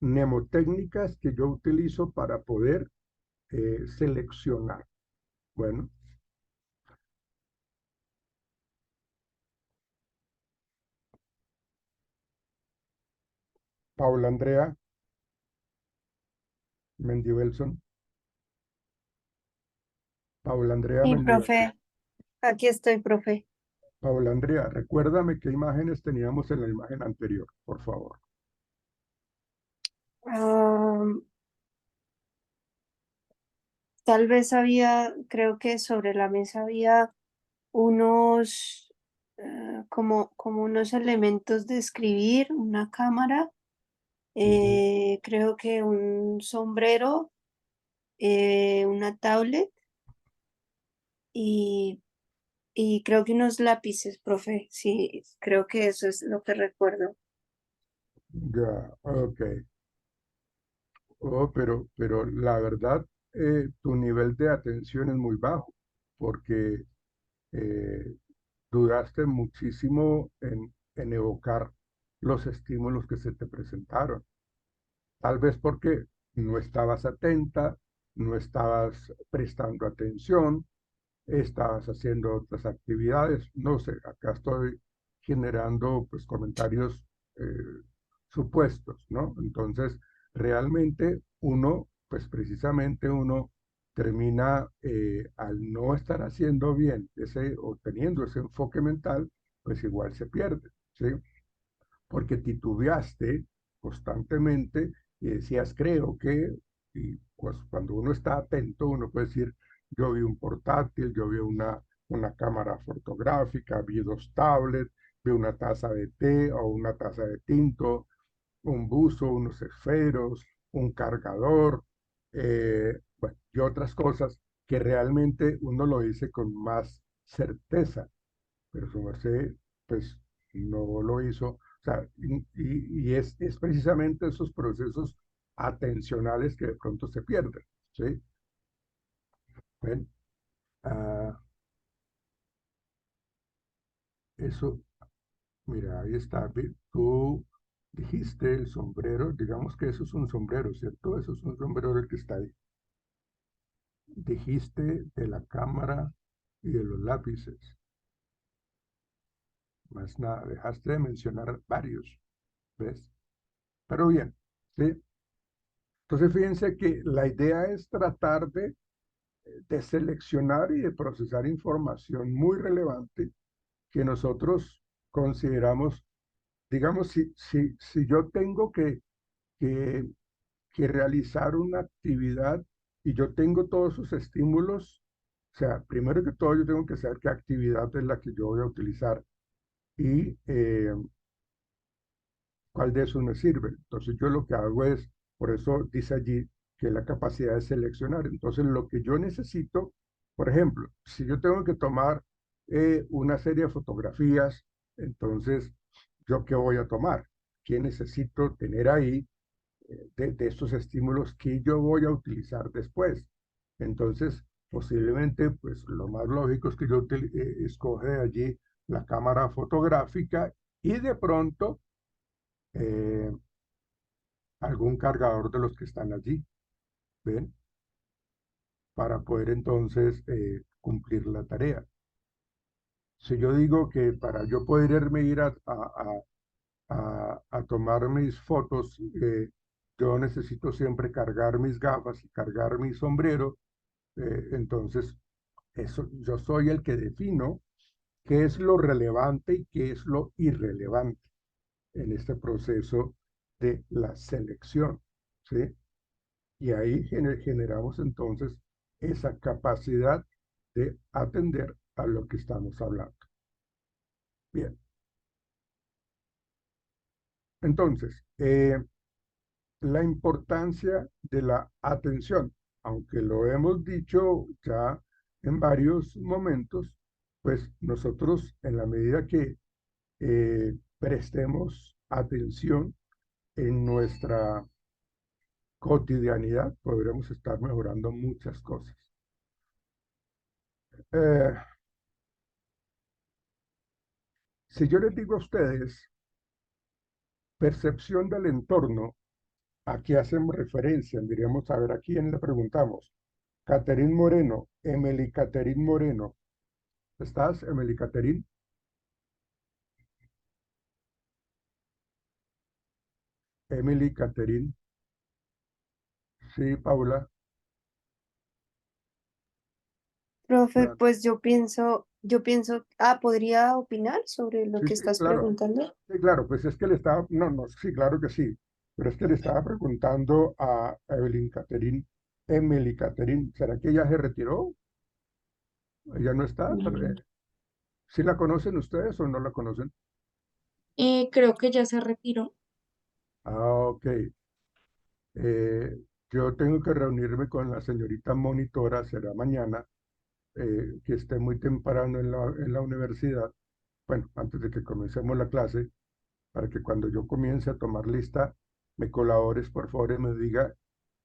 mnemotécnicas que yo utilizo para poder seleccionar. Bueno, Paula Andrea Mendibelson. Paula Andrea Sí, Mendibelson. profe, aquí estoy, profe. Paula Andrea, recuérdame qué imágenes teníamos en la imagen anterior, por favor. Ah, tal vez había, creo que sobre la mesa había unos, como unos elementos de escribir, una cámara, Ujú. creo que un sombrero, una tablet y, y creo que unos lápices, profe. Sí, creo que eso es lo que recuerdo. Ya, ok. Oh, pero la verdad, tu nivel de atención es muy bajo, porque eh, dudaste muchísimo en evocar los estímulos que se te presentaron. Tal vez porque no estabas atenta, no estabas prestando atención, estabas haciendo otras actividades, no sé, acá estoy generando pues comentarios supuestos, ¿no? Entonces, realmente uno, pues precisamente uno termina al no estar haciendo bien ese o teniendo ese enfoque mental, pues igual se pierde, ¿sí? Porque titubeaste constantemente y decías, creo que, y pues cuando uno está atento, uno puede decir, yo vi un portátil, yo vi una cámara fotográfica, vi dos tablets, vi una taza de té o una taza de tinto, un buzo, unos esferos, un cargador, bueno, y otras cosas que realmente uno lo dice con más certeza, pero su merced, pues, no lo hizo. O sea, y es precisamente esos procesos atencionales que de pronto se pierden, ¿sí? Bueno, ah, eso, mira, ahí está. Tú dijiste el sombrero, digamos que eso es un sombrero, ¿cierto? Eso es un sombrero el que está ahí. Dijiste de la cámara y de los lápices. Más nada, dejaste de mencionar varios, ¿ves? Pero bien, ¿sí? Entonces, fíjense que la idea es tratar de seleccionar y de procesar información muy relevante que nosotros consideramos, digamos, si yo tengo que, que realizar una actividad y yo tengo todos esos estímulos, o sea, primero que todo yo tengo que saber qué actividad es la que yo voy a utilizar y cuál de esos me sirve. Entonces yo lo que hago es, por eso dice allí que la capacidad de seleccionar. Entonces lo que yo necesito, por ejemplo, si yo tengo que tomar una serie de fotografías, entonces, ¿yo qué voy a tomar? ¿Qué necesito tener ahí de estos estímulos que yo voy a utilizar después? Entonces, posiblemente, pues lo más lógico es que yo escoge allí la cámara fotográfica y de pronto eh, algún cargador de los que están allí, ¿ven? Para poder entonces cumplir la tarea. Si yo digo que para yo poder ir a tomar mis fotos, yo necesito siempre cargar mis gafas y cargar mi sombrero, entonces eso, yo soy el que defino qué es lo relevante y qué es lo irrelevante en este proceso de la selección, ¿sí? Y ahí generamos entonces esa capacidad de atender a lo que estamos hablando. Bien, entonces, la importancia de la atención, aunque lo hemos dicho ya en varios momentos, pues nosotros en la medida que prestemos atención en nuestra cotidianidad, podremos estar mejorando muchas cosas. Eh, Si yo les digo a ustedes percepción del entorno, ¿a qué hacemos referencia? Diríamos, a ver, ¿a quién le preguntamos? Caterín Moreno, Emily Caterín Moreno. ¿Estás, Emily Caterín? Emily Caterín. Sí, Paula. Profe, Fran. pues yo pienso, ¿podría opinar sobre lo Sí, que sí, estás claro. preguntando? Sí, claro, pues es que le estaba, no, no, sí, claro que sí, pero es que le estaba preguntando a Evelyn Caterín, Emily Caterín, ¿será que ella se retiró? ¿Ella no está? Mm, ¿Sí la conocen ustedes o no la conocen? Creo que ya se retiró. Ah, ok. Yo tengo que reunirme con la señorita monitora, será mañana, que esté muy temprano en la universidad, bueno, antes de que comencemos la clase, para que cuando yo comience a tomar lista, me colabores, por favor, y me diga,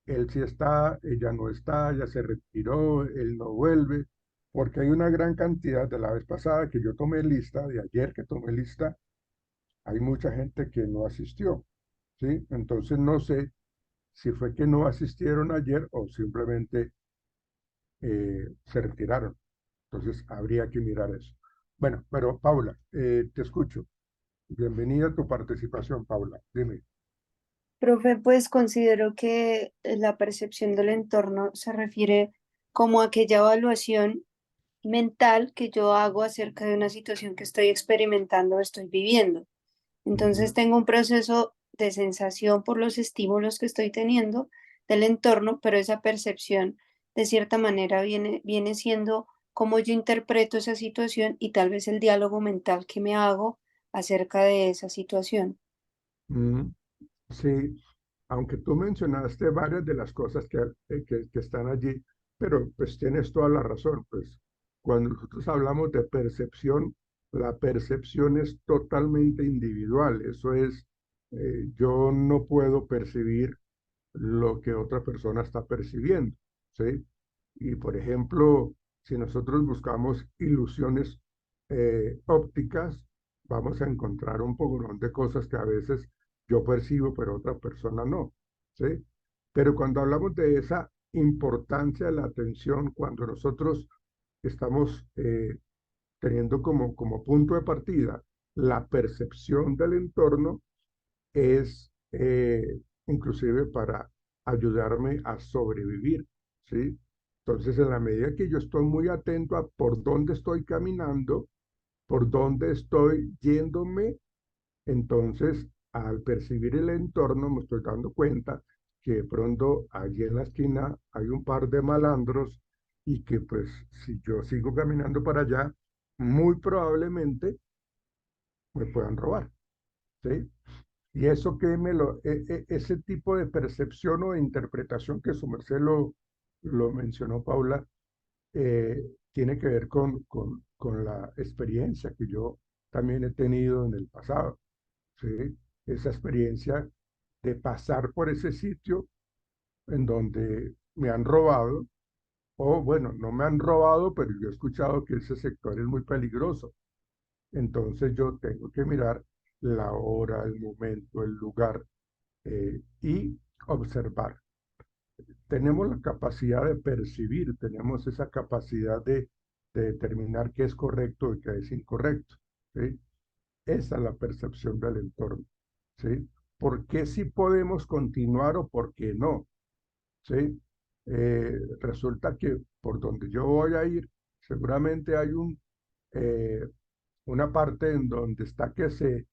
él sí está, ella no está, ya se retiró, él no vuelve, porque hay una gran cantidad de la vez pasada que yo tomé lista, de ayer que tomé lista, hay mucha gente que no asistió, ¿sí? Entonces no sé si fue que no asistieron ayer o simplemente se retiraron. Entonces habría que mirar eso. Bueno, pero Paula, te escucho. Bienvenida a tu participación, Paula. Dime. Profe, pues considero que la percepción del entorno se refiere como a aquella evaluación mental que yo hago acerca de una situación que estoy experimentando o estoy viviendo. Entonces Ujú. tengo un proceso de sensación por los estímulos que estoy teniendo del entorno, pero esa percepción de cierta manera viene siendo cómo yo interpreto esa situación y tal vez el diálogo mental que me hago acerca de esa situación. Mm, sí, aunque tú mencionaste varias de las cosas que están allí, pero pues tienes toda la razón, pues cuando nosotros hablamos de percepción, la percepción es totalmente individual, eso es, yo no puedo percibir lo que otra persona está percibiendo, ¿sí? Y por ejemplo, si nosotros buscamos ilusiones ópticas, vamos a encontrar un poco de cosas que a veces yo percibo, pero otra persona no, ¿sí? Pero cuando hablamos de esa importancia de la atención, cuando nosotros estamos teniendo como punto de partida la percepción del entorno, es inclusive para ayudarme a sobrevivir, ¿sí? Entonces, en la medida que yo estoy muy atento a por dónde estoy caminando, por dónde estoy yéndome, entonces, al percibir el entorno, me estoy dando cuenta que de pronto allí en la esquina hay un par de malandros y que pues si yo sigo caminando para allá, muy probablemente me puedan robar, ¿sí? Y eso que ese tipo de percepción o de interpretación que su merced lo mencionó, Paula, tiene que ver con la experiencia que yo también he tenido en el pasado, ¿sí? Esa experiencia de pasar por ese sitio en donde me han robado, o bueno, no me han robado, pero yo he escuchado que ese sector es muy peligroso. Entonces yo tengo que mirar la hora, el momento, el lugar y observar. Tenemos la capacidad de percibir, tenemos esa capacidad de determinar qué es correcto y qué es incorrecto, ¿sí? Esa es la percepción del entorno, ¿sí? ¿Por qué sí podemos continuar o por qué no? ¿Sí? Resulta que por donde yo voy a ir, seguramente hay eh, una parte en donde está que se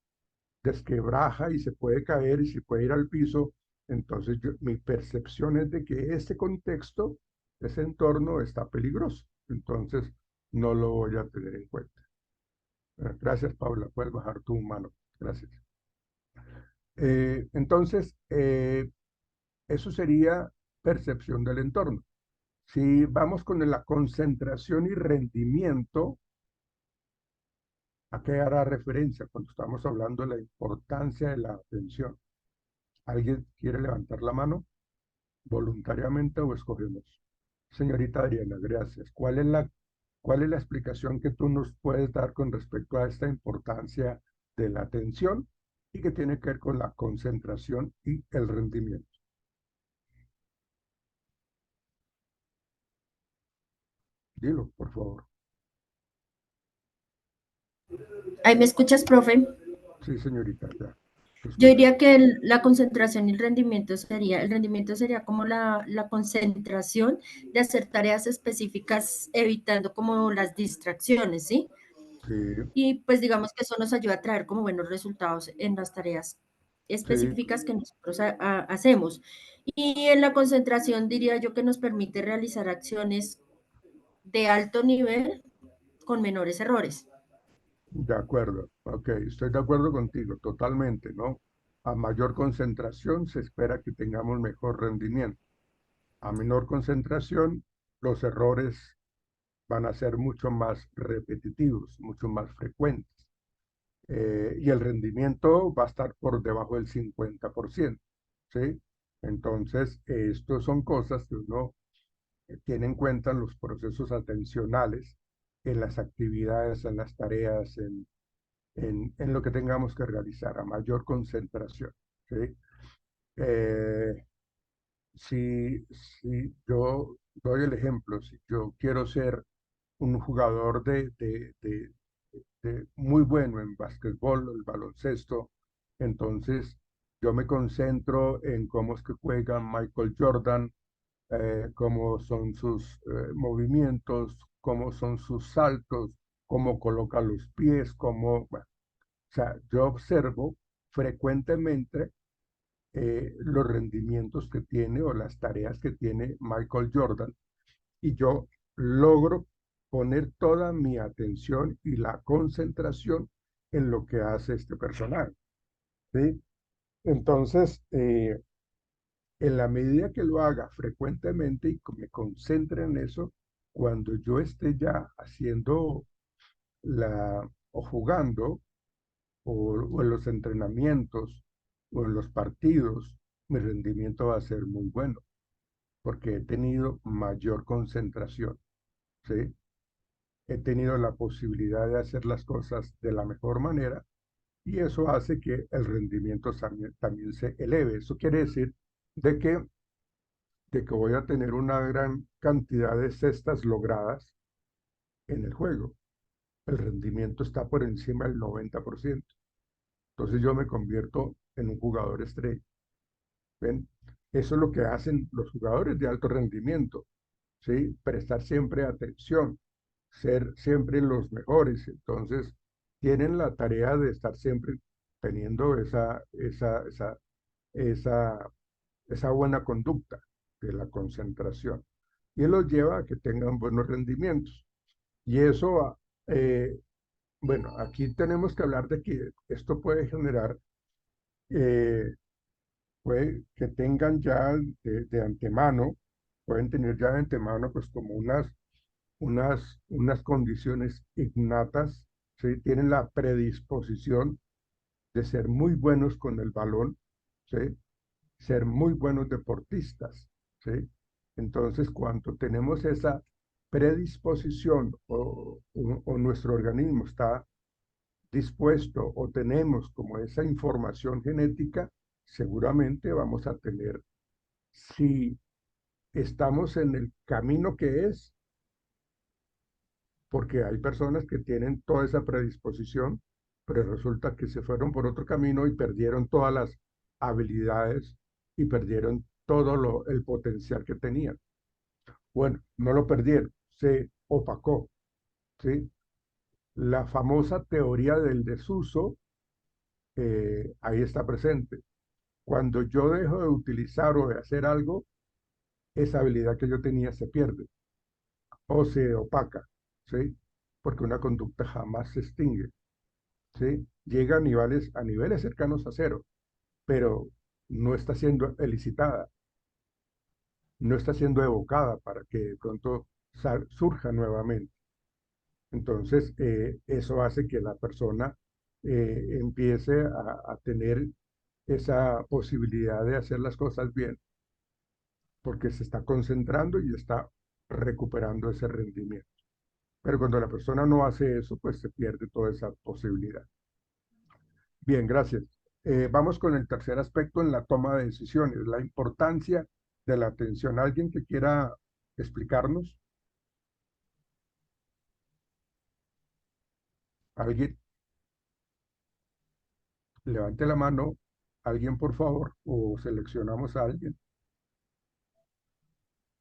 desquebraja y se puede caer y se puede ir al piso. Entonces mi percepción es de que ese contexto, ese entorno está peligroso. Entonces no lo voy a tener en cuenta. Gracias, Paula. Puedes bajar tu mano. Gracias. Entonces, eso sería percepción del entorno. Si vamos con la concentración y rendimiento, ¿a qué hará referencia cuando estamos hablando de la importancia de la atención? ¿Alguien quiere levantar la mano voluntariamente o escogemos? Señorita Adriana, gracias. ¿Cuál es la explicación que tú nos puedes dar con respecto a esta importancia de la atención y que tiene que ver con la concentración y el rendimiento? Dilo, por favor. ¿Ahí me escuchas, profe? Sí, señorita, ya. Te Yo escucho. diría que la concentración y el rendimiento sería como la concentración de hacer tareas específicas, evitando como las distracciones, ¿sí? Sí, Y pues digamos que eso nos ayuda a traer como buenos resultados en las tareas sí, específicas que nosotros hacemos. Y en la concentración diría yo que nos permite realizar acciones de alto nivel con menores errores. de acuerdo. Ok, estoy de acuerdo contigo, totalmente, ¿no? A mayor concentración se espera que tengamos mejor rendimiento. A menor concentración, los errores van a ser mucho más repetitivos, mucho más frecuentes. Y el rendimiento va a estar por debajo del 50%, ¿sí? Entonces, estos son cosas que uno tiene en cuenta en los procesos atencionales, en las actividades, en las tareas, en lo que tengamos que realizar, a mayor concentración. ¿Sí? Eh, si yo doy el ejemplo, si yo quiero ser un jugador muy bueno en básquetbol, el baloncesto, entonces yo me concentro en cómo es que juega Michael Jordan, cómo son sus movimientos, cómo son sus saltos, cómo coloca los pies, bueno, o sea, yo observo frecuentemente los rendimientos que tiene o las tareas que tiene Michael Jordan y yo logro poner toda mi atención y la concentración en lo que hace este personaje. ¿Sí? Entonces, en la medida que lo haga frecuentemente y me concentre en eso, cuando yo esté ya haciendo o jugando o en los entrenamientos o en los partidos, mi rendimiento va a ser muy bueno porque he tenido mayor concentración, ¿sí? He tenido la posibilidad de hacer las cosas de la mejor manera y eso hace que el rendimiento también se eleve. Eso quiere decir de que, de que voy a tener una gran cantidad de cestas logradas en el juego. El rendimiento está por encima del 90%. Entonces yo me convierto en un jugador estrella. ¿Ven? Eso es lo que hacen los jugadores de alto rendimiento, ¿sí? Prestar siempre atención, ser siempre los mejores. Entonces, tienen la tarea de estar siempre teniendo esa, esa buena conducta de la concentración. Y los lleva a que tengan buenos rendimientos. Y eso, bueno, aquí tenemos que hablar de que esto puede generar, eh, puede que tengan ya de antemano, pueden tener ya de antemano, pues como unas condiciones innatas, ¿sí? Tienen la predisposición de ser muy buenos con el balón, ¿sí? Ser muy buenos deportistas, ¿sí? Entonces, cuando tenemos esa predisposición o nuestro organismo está dispuesto o tenemos como esa información genética, seguramente vamos a tener, si estamos en el camino que es, porque hay personas que tienen toda esa predisposición, pero resulta que se fueron por otro camino y perdieron todas las habilidades y perdieron el potencial que tenían. Bueno, no lo perdieron, se opacó, ¿sí? La famosa teoría del desuso, ahí está presente. Cuando yo dejo de utilizar o de hacer algo, esa habilidad que yo tenía se pierde o se opaca, ¿sí? Porque una conducta jamás se extingue. ¿Sí? Llega a niveles cercanos a cero, pero no está siendo elicitada, no está siendo evocada para que de pronto surja nuevamente. Entonces, eso hace que la persona empiece a tener esa posibilidad de hacer las cosas bien, porque se está concentrando y está recuperando ese rendimiento. Pero cuando la persona no hace eso, pues se pierde toda esa posibilidad. Bien, gracias. Vamos con el tercer aspecto en la toma de decisiones, la importancia de la atención. ¿Alguien que quiera explicarnos? ¿Alguien? Levante la mano. ¿Alguien, por favor? O seleccionamos a alguien.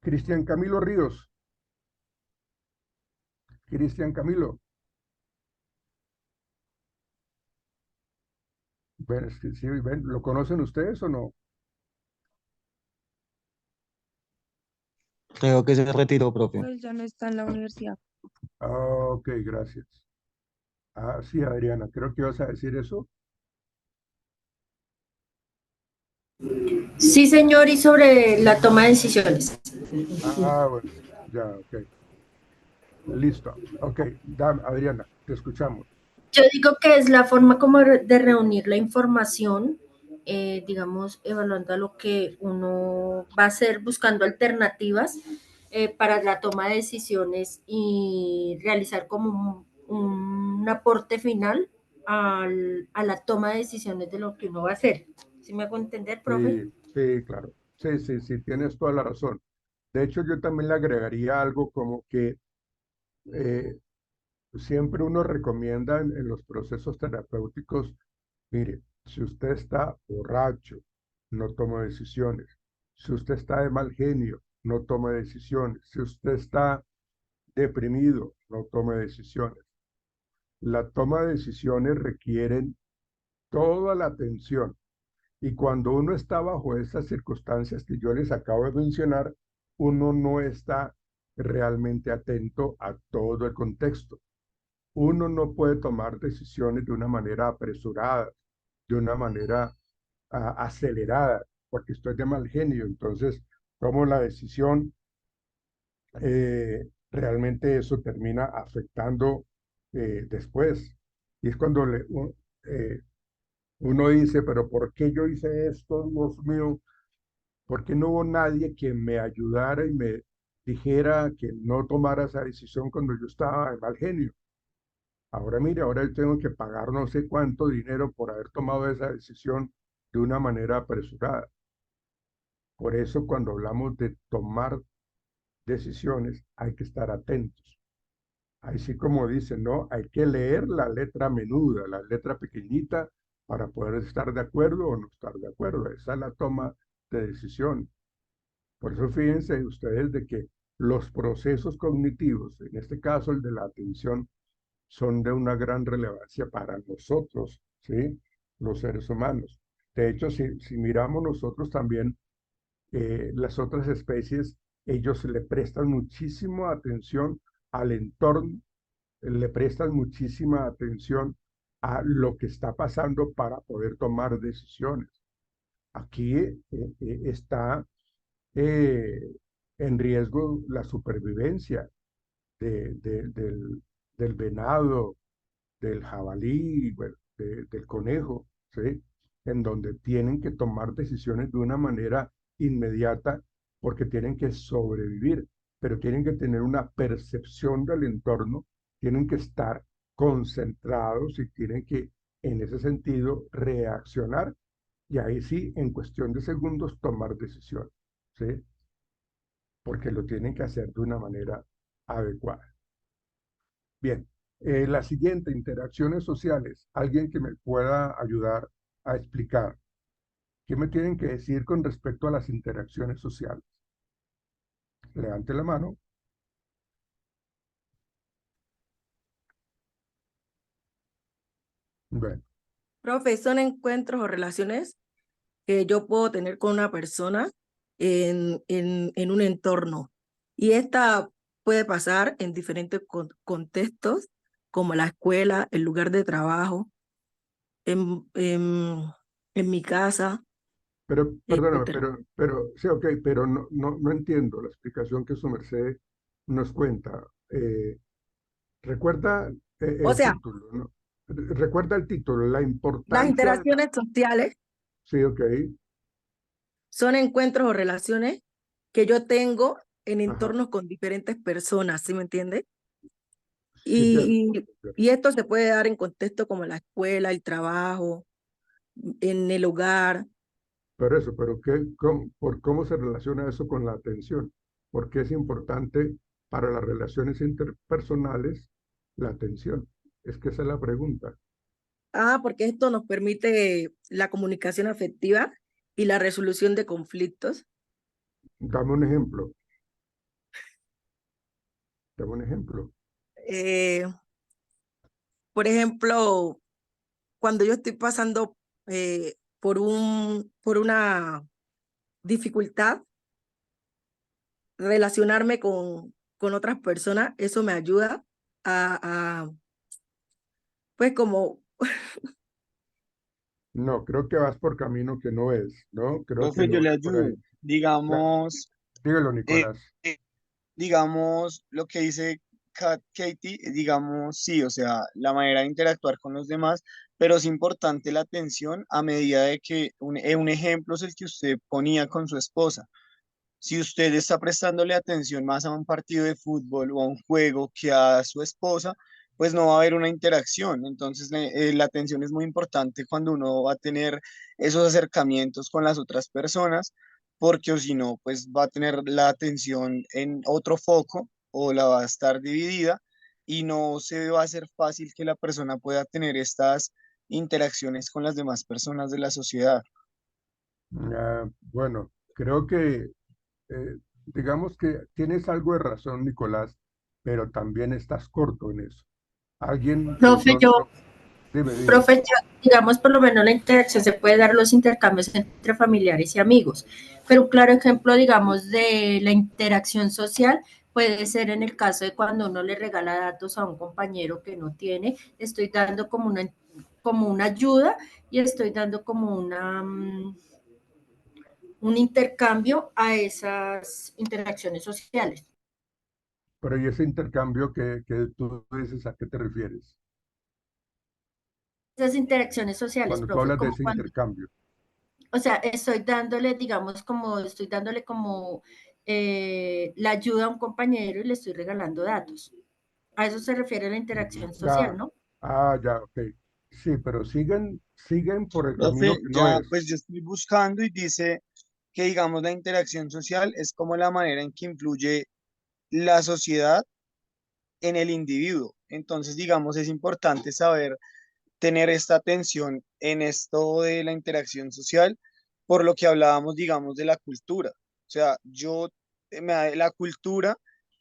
Cristian Camilo Ríos. Cristian Camilo. Ven, sí, ven, ¿lo conocen ustedes o no? Creo que se retiró, profe. Él ya no está en la universidad. Ok, gracias. Ah, sí, Adriana, creo que ibas a decir eso. Sí, señor, y sobre la toma de decisiones. Ah, bueno, ya, ok. Listo. Ok, Adriana, te escuchamos. Yo digo que es la forma como de reunir la información, digamos, evaluando a lo que uno va a hacer, buscando alternativas para la toma de decisiones y realizar como un aporte final a la toma de decisiones de lo que uno va a hacer. ¿Sí me hago entender, profe? Sí, sí, claro. Sí, sí, sí, tienes toda la razón. De hecho, yo también le agregaría algo como que eh, siempre uno recomienda en los procesos terapéuticos, mire, si usted está borracho, no toma decisiones. Si usted está de mal genio, no tome decisiones. Si usted está deprimido, no tome decisiones. La toma de decisiones requieren toda la atención. Y cuando uno está bajo esas circunstancias que yo les acabo de mencionar, uno no está realmente atento a todo el contexto. Uno no puede tomar decisiones de una manera apresurada, de una manera acelerada, porque estoy de mal genio. Entonces, tomo la decisión, realmente eso termina afectando después. Y es cuando eh, uno dice, pero ¿por qué yo hice esto, Dios mío? ¿Por qué no hubo nadie que me ayudara y me dijera que no tomara esa decisión cuando yo estaba de mal genio? Ahora mire, ahora yo tengo que pagar no sé cuánto dinero por haber tomado esa decisión de una manera apresurada. Por eso cuando hablamos de tomar decisiones hay que estar atentos. Así como dicen, ¿no? Hay que leer la letra menuda, la letra pequeñita, para poder estar de acuerdo o no estar de acuerdo. Esa es la toma de decisión. Por eso fíjense ustedes de que los procesos cognitivos, en este caso el de la atención, son de una gran relevancia para nosotros, ¿sí? Los seres humanos. De hecho, si miramos nosotros también, las otras especies, ellos le prestan muchísima atención al entorno, le prestan muchísima atención a lo que está pasando para poder tomar decisiones. Aquí está eh, en riesgo la supervivencia del venado, del jabalí, bueno, del conejo, ¿sí? En donde tienen que tomar decisiones de una manera inmediata porque tienen que sobrevivir, pero tienen que tener una percepción del entorno, tienen que estar concentrados y tienen que, en ese sentido, reaccionar y ahí sí, en cuestión de segundos, tomar decisiones, ¿sí? Porque lo tienen que hacer de una manera adecuada. Bien, la siguiente, interacciones sociales. Alguien que me pueda ayudar a explicar qué me tienen que decir con respecto a las interacciones sociales. Levante la mano. Bueno, Profe, son encuentros o relaciones que yo puedo tener con una persona en un entorno. Y esta puede pasar en diferentes contextos, como la escuela, el lugar de trabajo, en, en, en mi casa, pero perdóname, etcétera. sí, ok, pero no entiendo la explicación que su merced nos cuenta. Recuerda O el sea, título, ¿no? Recuerda el título, la las importancia de la... interacciones sociales Sí, ok, son encuentros o relaciones que yo tengo en ajá, entornos con diferentes personas, ¿sí me entiende? sí, cierto, Y, cierto. y esto se puede dar en contextos como la escuela, el trabajo, en el hogar. Pero por cómo se relaciona eso con la atención? ¿Por qué es importante para las relaciones interpersonales la atención? Es que esa es la pregunta. Porque esto nos permite la comunicación afectiva y la resolución de conflictos. Dame un ejemplo, dame un ejemplo. Eh, por ejemplo, cuando yo estoy pasando por una dificultad, relacionarme con otras personas, eso me ayuda a pues como, No, creo que vas por camino que no es, ¿no? Creo que Profe, yo no le es por ahí. ayudo. La- Digamos, dígalo, eh, Nicolás. eh, digamos, lo que dice Katie, digamos, sí, o sea, la manera de interactuar con los demás, pero es importante la atención a medida de que un ejemplo es el que usted ponía con su esposa. Si usted está prestándole atención más a un partido de fútbol o a un juego que a su esposa, pues no va a haber una interacción. Entonces, la atención es muy importante cuando uno va a tener esos acercamientos con las otras personas, porque o si no, pues va a tener la atención en otro foco o la va a estar dividida y no se va a hacer fácil que la persona pueda tener estas interacciones con las demás personas de la sociedad. Bueno, creo que digamos que tienes algo de razón, Nicolás, pero también estás corto en eso. Alguien de Profe, pronto, dime, dime. profe, digamos, por lo menos la interacción se puede dar los intercambios entre familiares y amigos, pero un claro ejemplo, digamos, de la interacción social puede ser en el caso de cuando uno le regala datos a un compañero que no tiene, estoy dando como una ayuda y estoy dando como un intercambio a esas interacciones sociales. Pero ¿y ese intercambio que tú dices, a qué te refieres? Esas interacciones sociales, Cuando tú profe, hablas de como ese cuando, intercambio. o sea, estoy dándole, digamos, estoy dándole como la ayuda a un compañero y le estoy regalando datos. A eso se refiere la interacción social, ¿no? Ya, ok. Sí, pero siguen por el camino Profe, que no ya es. pues yo estoy buscando y dice que digamos la interacción social es como la manera en que influye la sociedad en el individuo. Entonces, digamos, es importante saber tener esta atención en esto de la interacción social, por lo que hablábamos, digamos, de la cultura. O sea, la cultura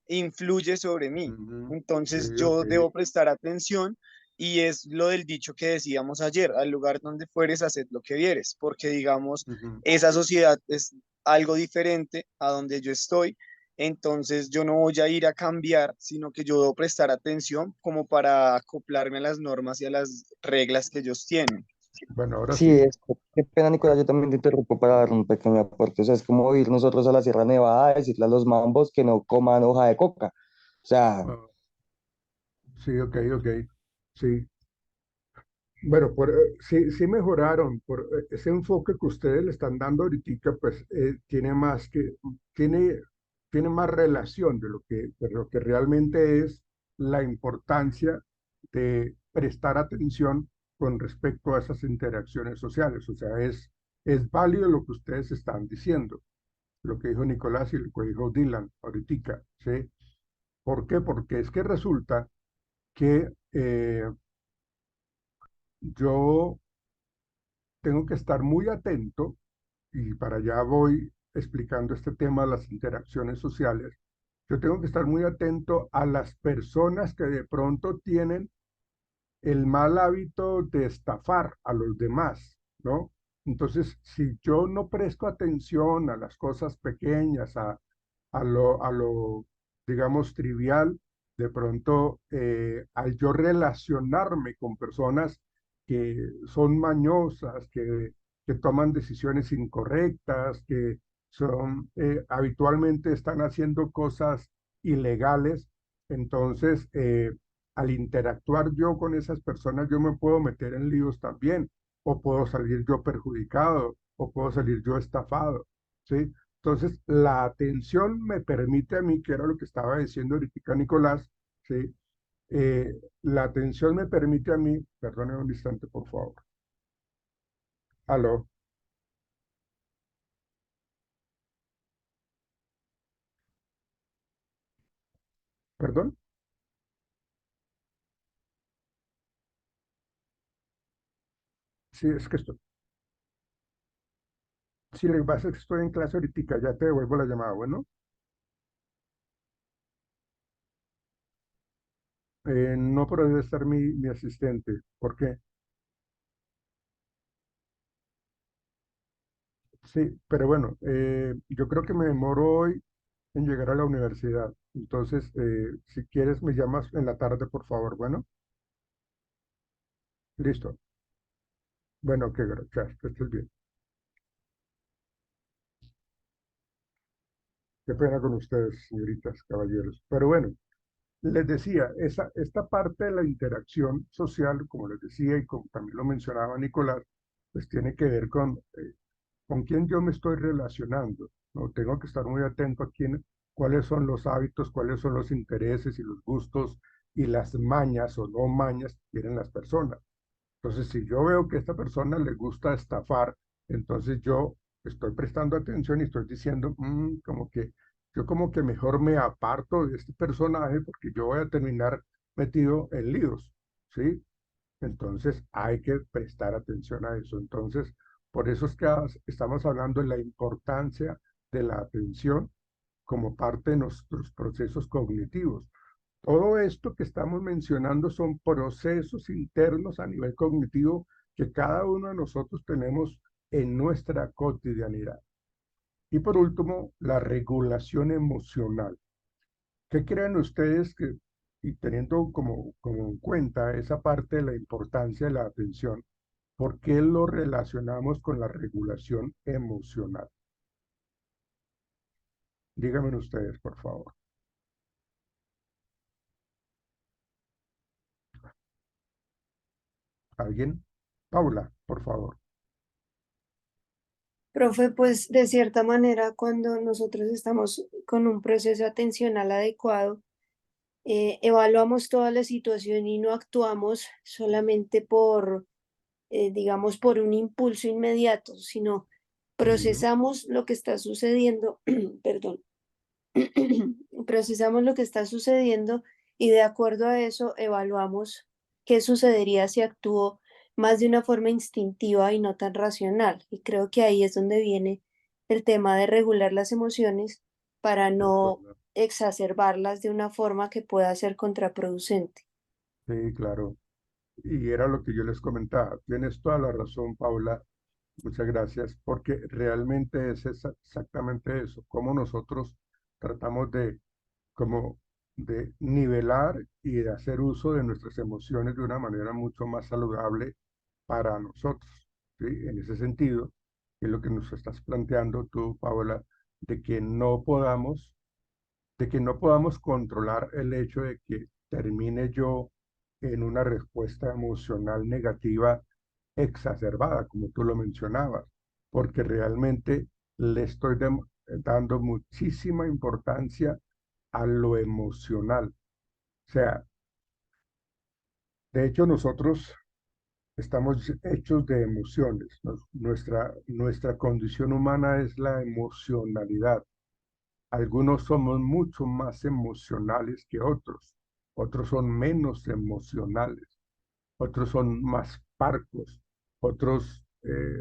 influye sobre mí, Ujú. Sí, entonces ok. yo debo prestar atención y es lo del dicho que decíamos ayer, al lugar donde fueres, haced lo que vieres, porque digamos, Ujú. esa sociedad es algo diferente a donde yo estoy, entonces yo no voy a ir a cambiar, sino que yo debo prestar atención como para acoplarme a las normas y a las reglas que ellos tienen. Bueno, ahora Sí, sí. qué pena, Nicolás, yo también te interrumpo para dar un pequeño aporte. O sea, es como ir nosotros a la Sierra Nevada a decirle a los mambos que no coman hoja de coca. O sea, Ah, sí, ok, ok. Sí. Bueno, sí, sí mejoraron. Ese enfoque que ustedes le están dando ahorita, pues tiene, tiene más relación de lo que realmente es la importancia de prestar atención con respecto a esas interacciones sociales. O sea, es válido lo que ustedes están diciendo, lo que dijo Nicolás y lo que dijo Dylan ahorita, ¿sí? ¿Por qué? Porque es que resulta que yo tengo que estar muy atento, y para allá voy explicando este tema de las interacciones sociales. Yo tengo que estar muy atento a las personas que de pronto tienen el mal hábito de estafar a los demás, ¿no? Entonces, si yo no presto atención a las cosas pequeñas, a lo, digamos, trivial, de pronto, al yo relacionarme con personas que son mañosas, que toman decisiones incorrectas, que habitualmente están haciendo cosas ilegales, entonces, al interactuar yo con esas personas, yo me puedo meter en líos también, o puedo salir yo perjudicado, o puedo salir yo estafado, ¿sí? Entonces, la atención me permite a mí, que era lo que estaba diciendo ahorita Nicolás, ¿sí? La atención me permite a mí, perdone un instante, por favor. Aló, perdón. Sí, es que estoy, si le pasa es que estoy en clase ahorita, ya te devuelvo la llamada, bueno. No, pero debe estar mi asistente. ¿Por qué? Sí, pero bueno, yo creo que me demoro hoy en llegar a la universidad. Entonces, si quieres, me llamas en la tarde, por favor. Bueno, listo. Bueno, qué gracias, que estés bien. Qué pena con ustedes, señoritas, caballeros. Pero bueno, les decía, esta parte de la interacción social, como les decía y como también lo mencionaba Nicolás, pues tiene que ver con quién yo me estoy relacionando, ¿no? Tengo que estar muy atento a cuáles son los hábitos, cuáles son los intereses y los gustos y las mañas o no mañas que tienen las personas. Entonces, si yo veo que a esta persona le gusta estafar, entonces yo estoy prestando atención y estoy diciendo, como que yo como que mejor me aparto de este personaje porque yo voy a terminar metido en líos, ¿sí? Entonces hay que prestar atención a eso. Entonces, por eso es que estamos hablando de la importancia de la atención como parte de nuestros procesos cognitivos. Todo esto que estamos mencionando son procesos internos a nivel cognitivo que cada uno de nosotros tenemos en nuestra cotidianidad. Y por último, la regulación emocional. ¿Qué creen ustedes que, y teniendo como en cuenta esa parte de la importancia de la atención, por qué lo relacionamos con la regulación emocional? Díganme ustedes, por favor. ¿Alguien? Paula, por favor. Profe, pues de cierta manera, cuando nosotros estamos con un proceso atencional adecuado, evaluamos toda la situación y no actuamos solamente por, digamos, por un impulso inmediato, sino procesamos lo que está sucediendo, perdón, procesamos lo que está sucediendo y de acuerdo a eso evaluamos qué sucedería si actúo más de una forma instintiva y no tan racional. Y creo que ahí es donde viene el tema de regular las emociones para De no acuerdo. exacerbarlas de una forma que pueda ser contraproducente. Sí, claro. Y era lo que yo les comentaba. Tienes toda la razón, Paula. Muchas gracias, porque realmente es exactamente eso, cómo nosotros tratamos como de nivelar y de hacer uso de nuestras emociones de una manera mucho más saludable para nosotros, ¿sí? En ese sentido, es lo que nos estás planteando tú, Paula, de que no podamos, de que no podamos controlar el hecho de que termine yo en una respuesta emocional negativa exacerbada, como tú lo mencionabas, porque realmente le estoy dando muchísima importancia a lo emocional. O sea, de hecho nosotros estamos hechos de emociones. Nuestra condición humana es la emocionalidad. Algunos somos mucho más emocionales que otros, otros son menos emocionales, otros son más parcos, otros,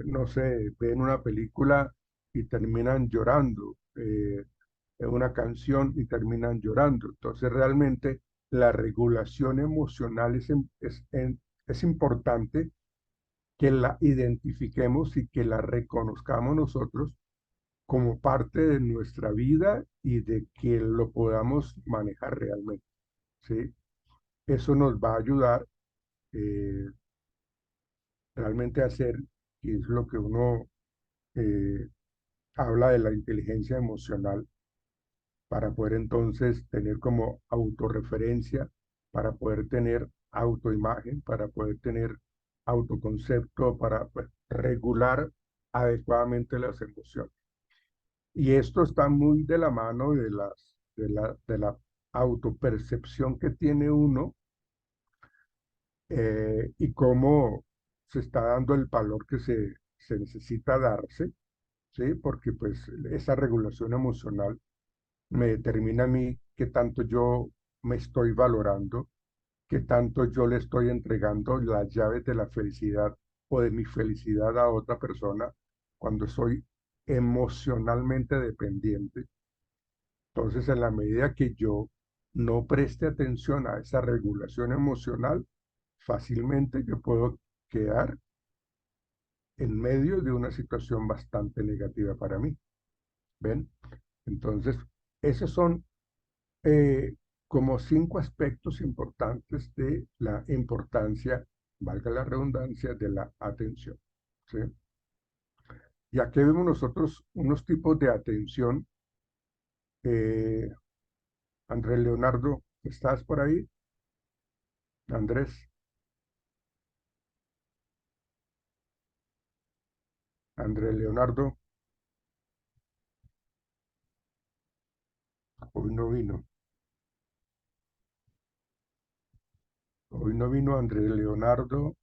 no sé, ven una película y terminan llorando, en una canción y terminan llorando. Entonces, realmente la regulación emocional es importante que la identifiquemos y que la reconozcamos nosotros como parte de nuestra vida y de que lo podamos manejar realmente, ¿sí? Eso nos va a ayudar, eh, realmente a hacer, y es lo que uno, eh, habla de la inteligencia emocional, para poder entonces tener como autorreferencia, para poder tener autoimagen, para poder tener autoconcepto, para pues, regular adecuadamente las emociones. Y esto está muy de la mano de la autopercepción que tiene uno, y cómo se está dando el valor que se necesita darse, ¿sí? Porque pues esa regulación emocional me determina a mí qué tanto yo me estoy valorando, qué tanto yo le estoy entregando las llaves de la felicidad o de mi felicidad a otra persona cuando soy emocionalmente dependiente. Entonces, en la medida que yo no preste atención a esa regulación emocional, fácilmente yo puedo quedar en medio de una situación bastante negativa para mí. ¿Ven? Entonces, esos son, eh, como 5 aspectos importantes de la importancia, valga la redundancia, de la atención. ¿Sí? Y aquí vemos nosotros unos tipos de atención. Eh, Andrés Leonardo, ¿estás por ahí? Andrés, Andrés Leonardo, hoy no vino. Hoy no vino Andrés Leonardo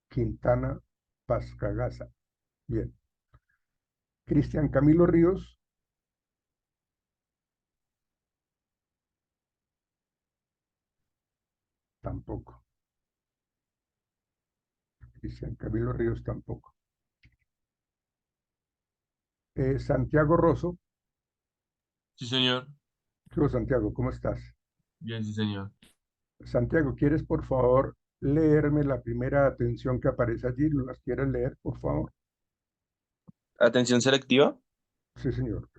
Quintana Pascagasa. Bien. Cristian Camilo Ríos. Tampoco. Cristian Camilo Ríos tampoco. Santiago Rosso. Sí, señor. ¿Qué hubo, Santiago? ¿Cómo estás? Bien, sí, señor. Santiago, ¿quieres por favor leerme la primera atención que aparece allí? ¿Las quieres leer, por favor? Atención selectiva. Sí, señor.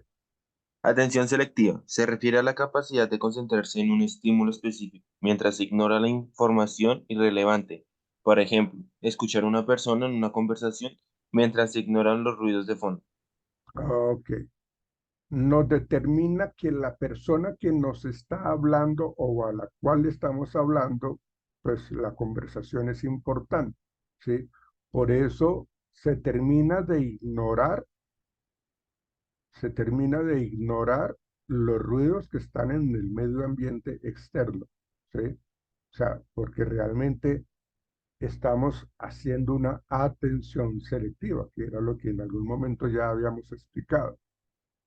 Atención selectiva. Se refiere a la capacidad de concentrarse en un estímulo específico mientras se ignora la información irrelevante. Por ejemplo, escuchar a una persona en una conversación mientras se ignoran los ruidos de fondo. Ok. Nos determina que la persona que nos está hablando o a la cual estamos hablando, pues la conversación es importante, ¿sí? Por eso se termina de ignorar los ruidos que están en el medio ambiente externo, ¿sí? O sea, porque realmente estamos haciendo una atención selectiva, que era lo que en algún momento ya habíamos explicado,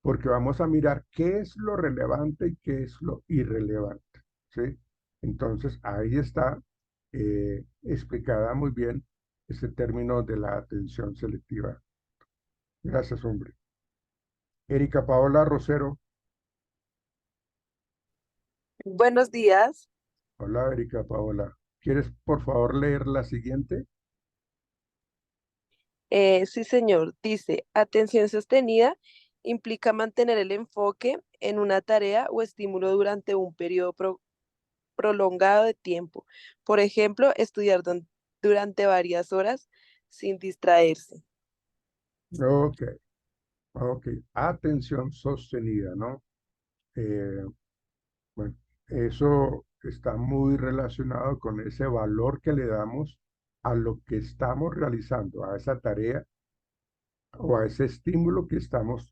porque vamos a mirar qué es lo relevante y qué es lo irrelevante, ¿sí? Entonces, ahí está explicada muy bien ese término de la atención selectiva. Gracias, hombre. Erika Paola Rosero. Buenos días. Hola, Erika Paola. ¿Quieres, por favor, leer la siguiente? Sí, señor. Dice, atención sostenida implica mantener el enfoque en una tarea o estímulo durante un periodo prolongado de tiempo. Por ejemplo, estudiar durante varias horas sin distraerse. Ok, ok. Atención sostenida, ¿no? Eh, bueno, eso está muy relacionado con ese valor que le damos a lo que estamos realizando, a esa tarea o a ese estímulo que estamos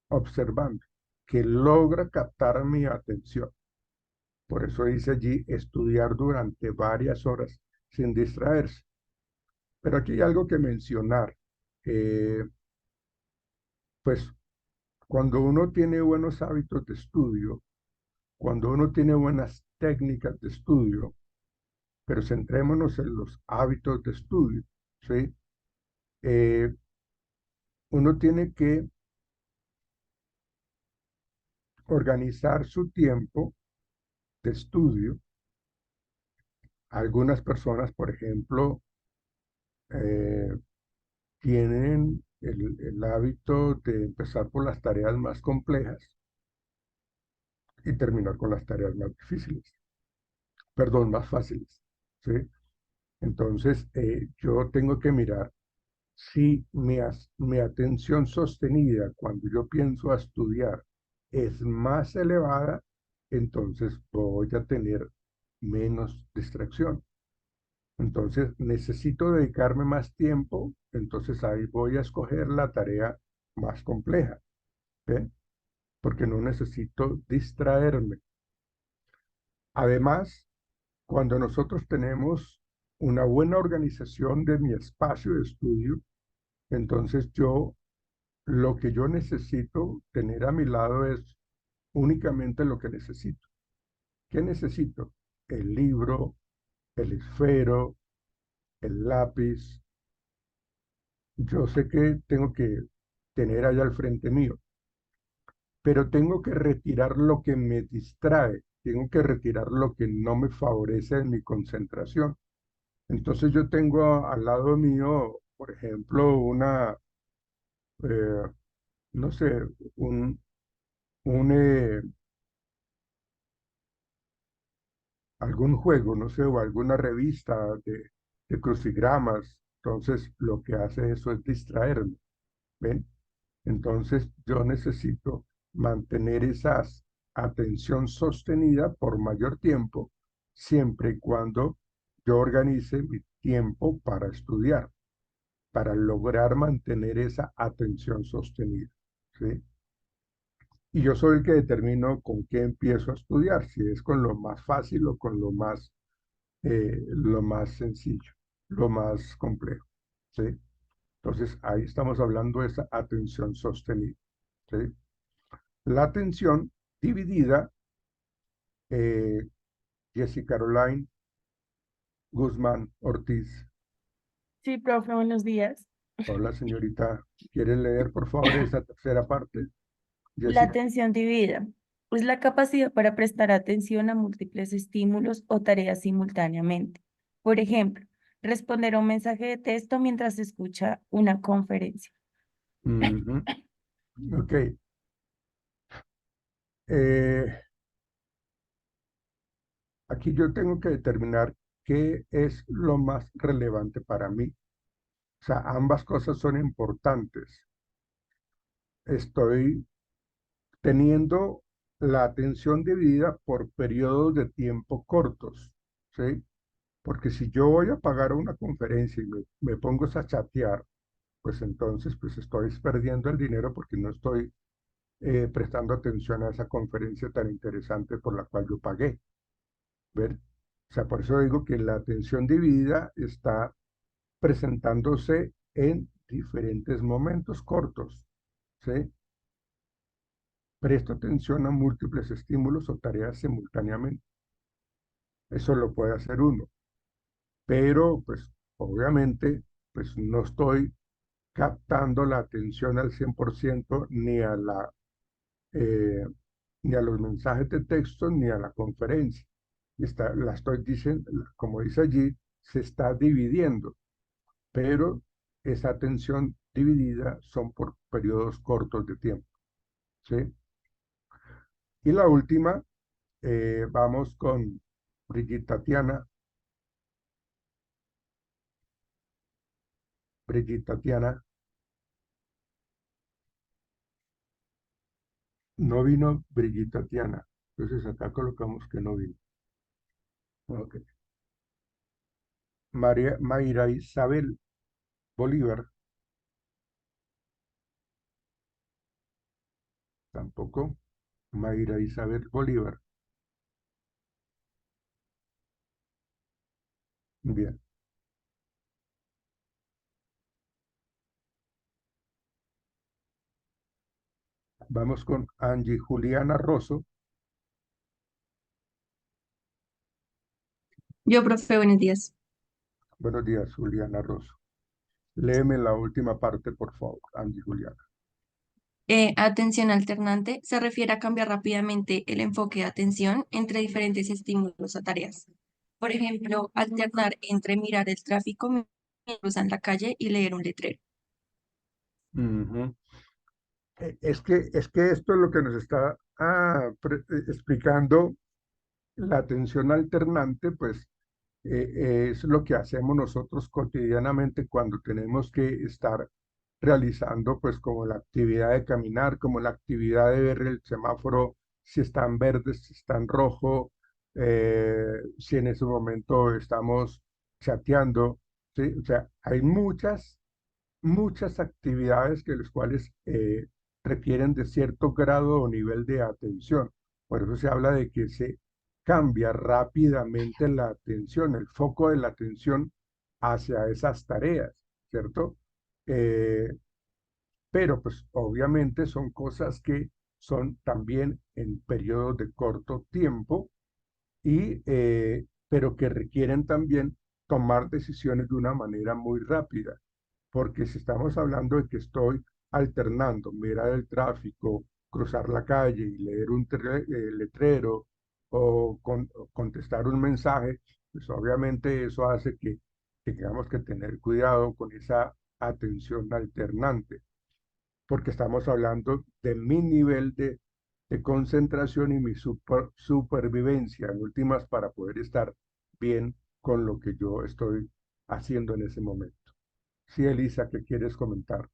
observando, que logra captar mi atención. Por eso dice allí estudiar durante varias horas sin distraerse. Pero aquí hay algo que mencionar. Eh, pues cuando uno tiene buenos hábitos de estudio, cuando uno tiene buenas técnicas de estudio, pero centrémonos en los hábitos de estudio, ¿sí? Eh, uno tiene que organizar su tiempo de estudio. Algunas personas, por ejemplo, eh, tienen el hábito de empezar por las tareas más complejas y terminar con las tareas más difíciles, perdón, más fáciles, ¿sí? Entonces, yo tengo que mirar si mi atención sostenida cuando yo pienso a estudiar es más elevada, entonces voy a tener menos distracción. Entonces necesito dedicarme más tiempo, entonces ahí voy a escoger la tarea más compleja, ¿ve? Porque no necesito distraerme. Además, cuando nosotros tenemos una buena organización de mi espacio de estudio, entonces lo que yo necesito tener a mi lado es únicamente lo que necesito. ¿Qué necesito? El libro, el esfero, el lápiz. Yo sé que tengo que tener allá al frente mío, pero tengo que retirar lo que me distrae, tengo que retirar lo que no me favorece en mi concentración. Entonces yo tengo al lado mío, por ejemplo, eh, no sé, un, un, algún juego, no sé, o alguna revista de crucigramas. Entonces, lo que hace eso es distraerme, ¿ven? Entonces, yo necesito mantener esa atención sostenida por mayor tiempo, siempre y cuando yo organice mi tiempo para estudiar, para lograr mantener esa atención sostenida, ¿sí? Y yo soy el que determino con qué empiezo a estudiar, si es con lo más fácil o con lo más lo más sencillo, lo más complejo, ¿sí? Entonces, ahí estamos hablando de esa atención sostenida, ¿sí? La atención dividida, eh, Jessica Caroline Guzmán Ortiz. Sí, profe, buenos días. Hola, señorita. ¿Quiere leer, por favor, esa tercera parte? La Jessica. atención dividida es la capacidad para prestar atención a múltiples estímulos o tareas simultáneamente. Por ejemplo, responder a un mensaje de texto mientras se escucha una conferencia. Ujú. Ok. Eh, Aquí yo tengo que determinar qué es lo más relevante para mí. O sea, ambas cosas son importantes. Estoy teniendo la atención dividida por periodos de tiempo cortos, ¿sí? Porque si yo voy a pagar una conferencia y me pongo a chatear, pues entonces pues estoy perdiendo el dinero porque no estoy prestando atención a esa conferencia tan interesante por la cual yo pagué. ¿Ver? O sea, por eso digo que la atención dividida está presentándose en diferentes momentos cortos, ¿sí? Presto atención a múltiples estímulos o tareas simultáneamente. Eso lo puede hacer uno, pero pues obviamente pues no estoy captando la atención al 100% eh, ni a los mensajes de texto ni a la conferencia. La estoy diciendo, como dice allí, se está dividiendo, pero esa atención dividida son por periodos cortos de tiempo, ¿sí? Y la última, vamos con Brigitte Tatiana. Brigitte Tatiana, no vino Brigitte Tatiana, entonces acá colocamos que no vino. Ok. Mayra Isabel Bolívar, tampoco. Mayra Isabel Bolívar, bien. Vamos con Angie Juliana Rosso. Yo, profe, buenos días. Buenos días, Juliana Rosso. Léeme la última parte, por favor, Angie Juliana. Atención alternante se refiere a cambiar rápidamente el enfoque de atención entre diferentes estímulos o tareas. Por ejemplo, alternar entre mirar el tráfico mientras cruzan la calle y leer un letrero. Ujú. Es que esto es lo que nos está explicando la atención alternante, pues es lo que hacemos nosotros cotidianamente cuando tenemos que estar realizando, pues como la actividad de caminar, como la actividad de ver el semáforo, si está en verde, si está en rojo, si en ese momento estamos chateando, ¿sí? O sea, hay muchas actividades que las cuales requieren de cierto grado o nivel de atención. Por eso se habla de que se cambia rápidamente la atención, el foco de la atención hacia esas tareas, ¿cierto? Eh, pero pues obviamente son cosas que son también en periodos de corto tiempo pero que requieren también tomar decisiones de una manera muy rápida. Porque si estamos hablando de que estoy alternando mirar el tráfico, cruzar la calle y leer un letrero o contestar un mensaje, pues obviamente eso hace que tengamos que tener cuidado con esa atención alternante, porque estamos hablando de mi nivel de concentración y mi supervivencia, en últimas, para poder estar bien con lo que yo estoy haciendo en ese momento. Sí, Elisa, ¿qué quieres comentar?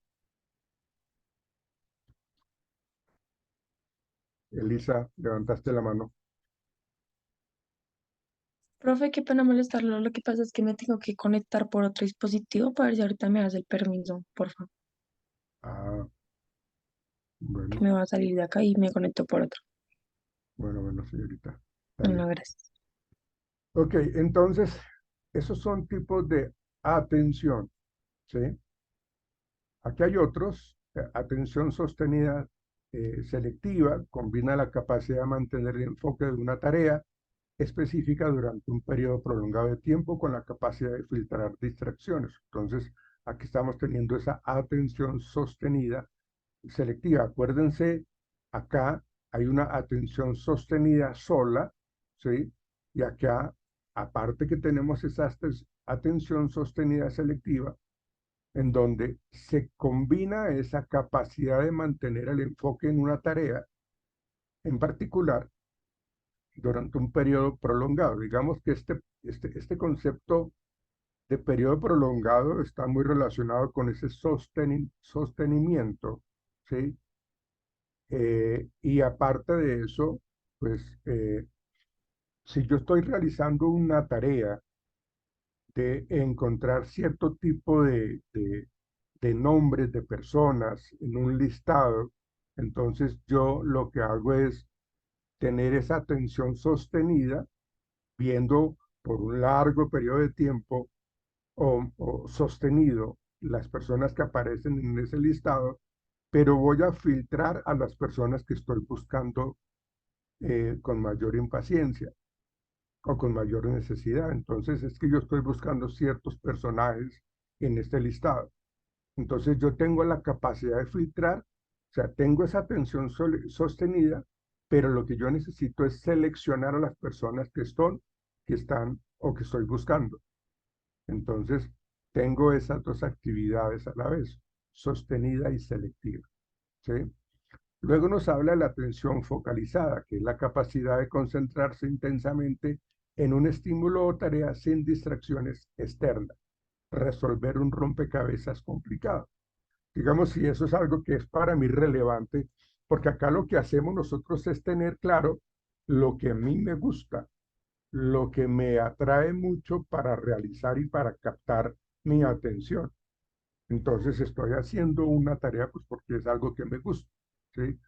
Elisa, levantaste la mano. Profe, qué pena molestarlo. Lo que pasa es que me tengo que conectar por otro dispositivo para ver si ahorita me das el permiso, por favor. Ah, Que bueno, me va a salir de acá y me conecto por otro. bueno, señorita. Dale. No, gracias. Ok, entonces, esos son tipos de atención, ¿sí? Aquí hay otros. Atención sostenida selectiva combina la capacidad de mantener el enfoque de una tarea específica durante un periodo prolongado de tiempo con la capacidad de filtrar distracciones. Entonces, aquí estamos teniendo esa atención sostenida selectiva. Acuérdense, acá hay una atención sostenida sola, ¿sí? Y acá, aparte que tenemos esa atención sostenida selectiva, en donde se combina esa capacidad de mantener el enfoque en una tarea en particular durante un periodo prolongado. Digamos que este concepto de periodo prolongado está muy relacionado con ese sostenimiento, ¿sí? Y aparte de eso, pues si yo estoy realizando una tarea de encontrar cierto tipo de nombres de personas en un listado, entonces yo lo que hago es tener esa atención sostenida, viendo por un largo periodo de tiempo o sostenido las personas que aparecen en ese listado, pero voy a filtrar a las personas que estoy buscando con mayor impaciencia o con mayor necesidad. Entonces es que yo estoy buscando ciertos personajes en este listado. Entonces yo tengo la capacidad de filtrar, o sea, tengo esa atención sostenida, pero lo que yo necesito es seleccionar a las personas que están o que estoy buscando. Entonces tengo esas dos actividades a la vez, sostenida y selectiva, ¿sí? Luego nos habla de la atención focalizada, que es la capacidad de concentrarse intensamente en un estímulo o tarea sin distracciones externas, resolver un rompecabezas complicado. Digamos, si eso es algo que es para mí relevante, porque acá lo que hacemos nosotros es tener claro lo que a mí me gusta, lo que me atrae mucho para realizar y para captar mi atención. Entonces estoy haciendo una tarea pues porque es algo que me gusta, ¿sí?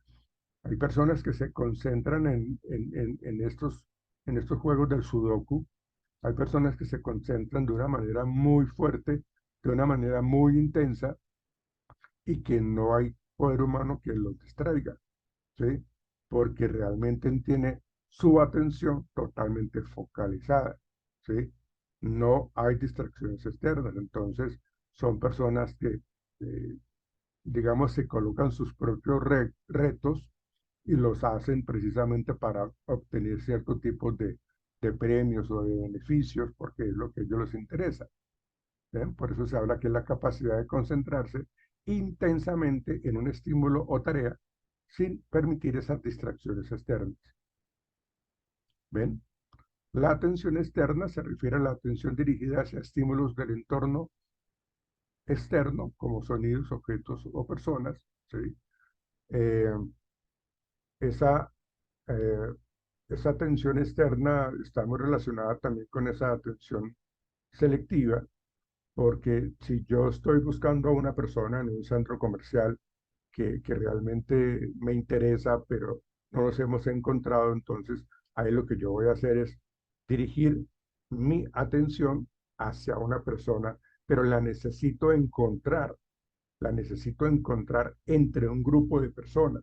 Hay personas que se concentran en estos juegos del Sudoku. Hay personas que se concentran de una manera muy fuerte, de una manera muy intensa, y que no hay poder humano que los distraiga, ¿sí? Porque realmente tiene su atención totalmente focalizada, ¿sí? No hay distracciones externas. Entonces, son personas que, eh, digamos, se colocan sus propios retos y los hacen precisamente para obtener cierto tipo de premios o de beneficios, porque es lo que a ellos les interesa. ¿Ven? Por eso se habla que es la capacidad de concentrarse intensamente en un estímulo o tarea sin permitir esas distracciones externas. ¿Ven? La atención externa se refiere a la atención dirigida hacia estímulos del entorno externo, como sonidos, objetos o personas, ¿sí? Eh, esa, eh, esa atención externa está muy relacionada también con esa atención selectiva, porque si yo estoy buscando a una persona en un centro comercial que realmente me interesa, pero no nos hemos encontrado, entonces ahí lo que yo voy a hacer es dirigir mi atención hacia una persona, pero la necesito encontrar entre un grupo de personas.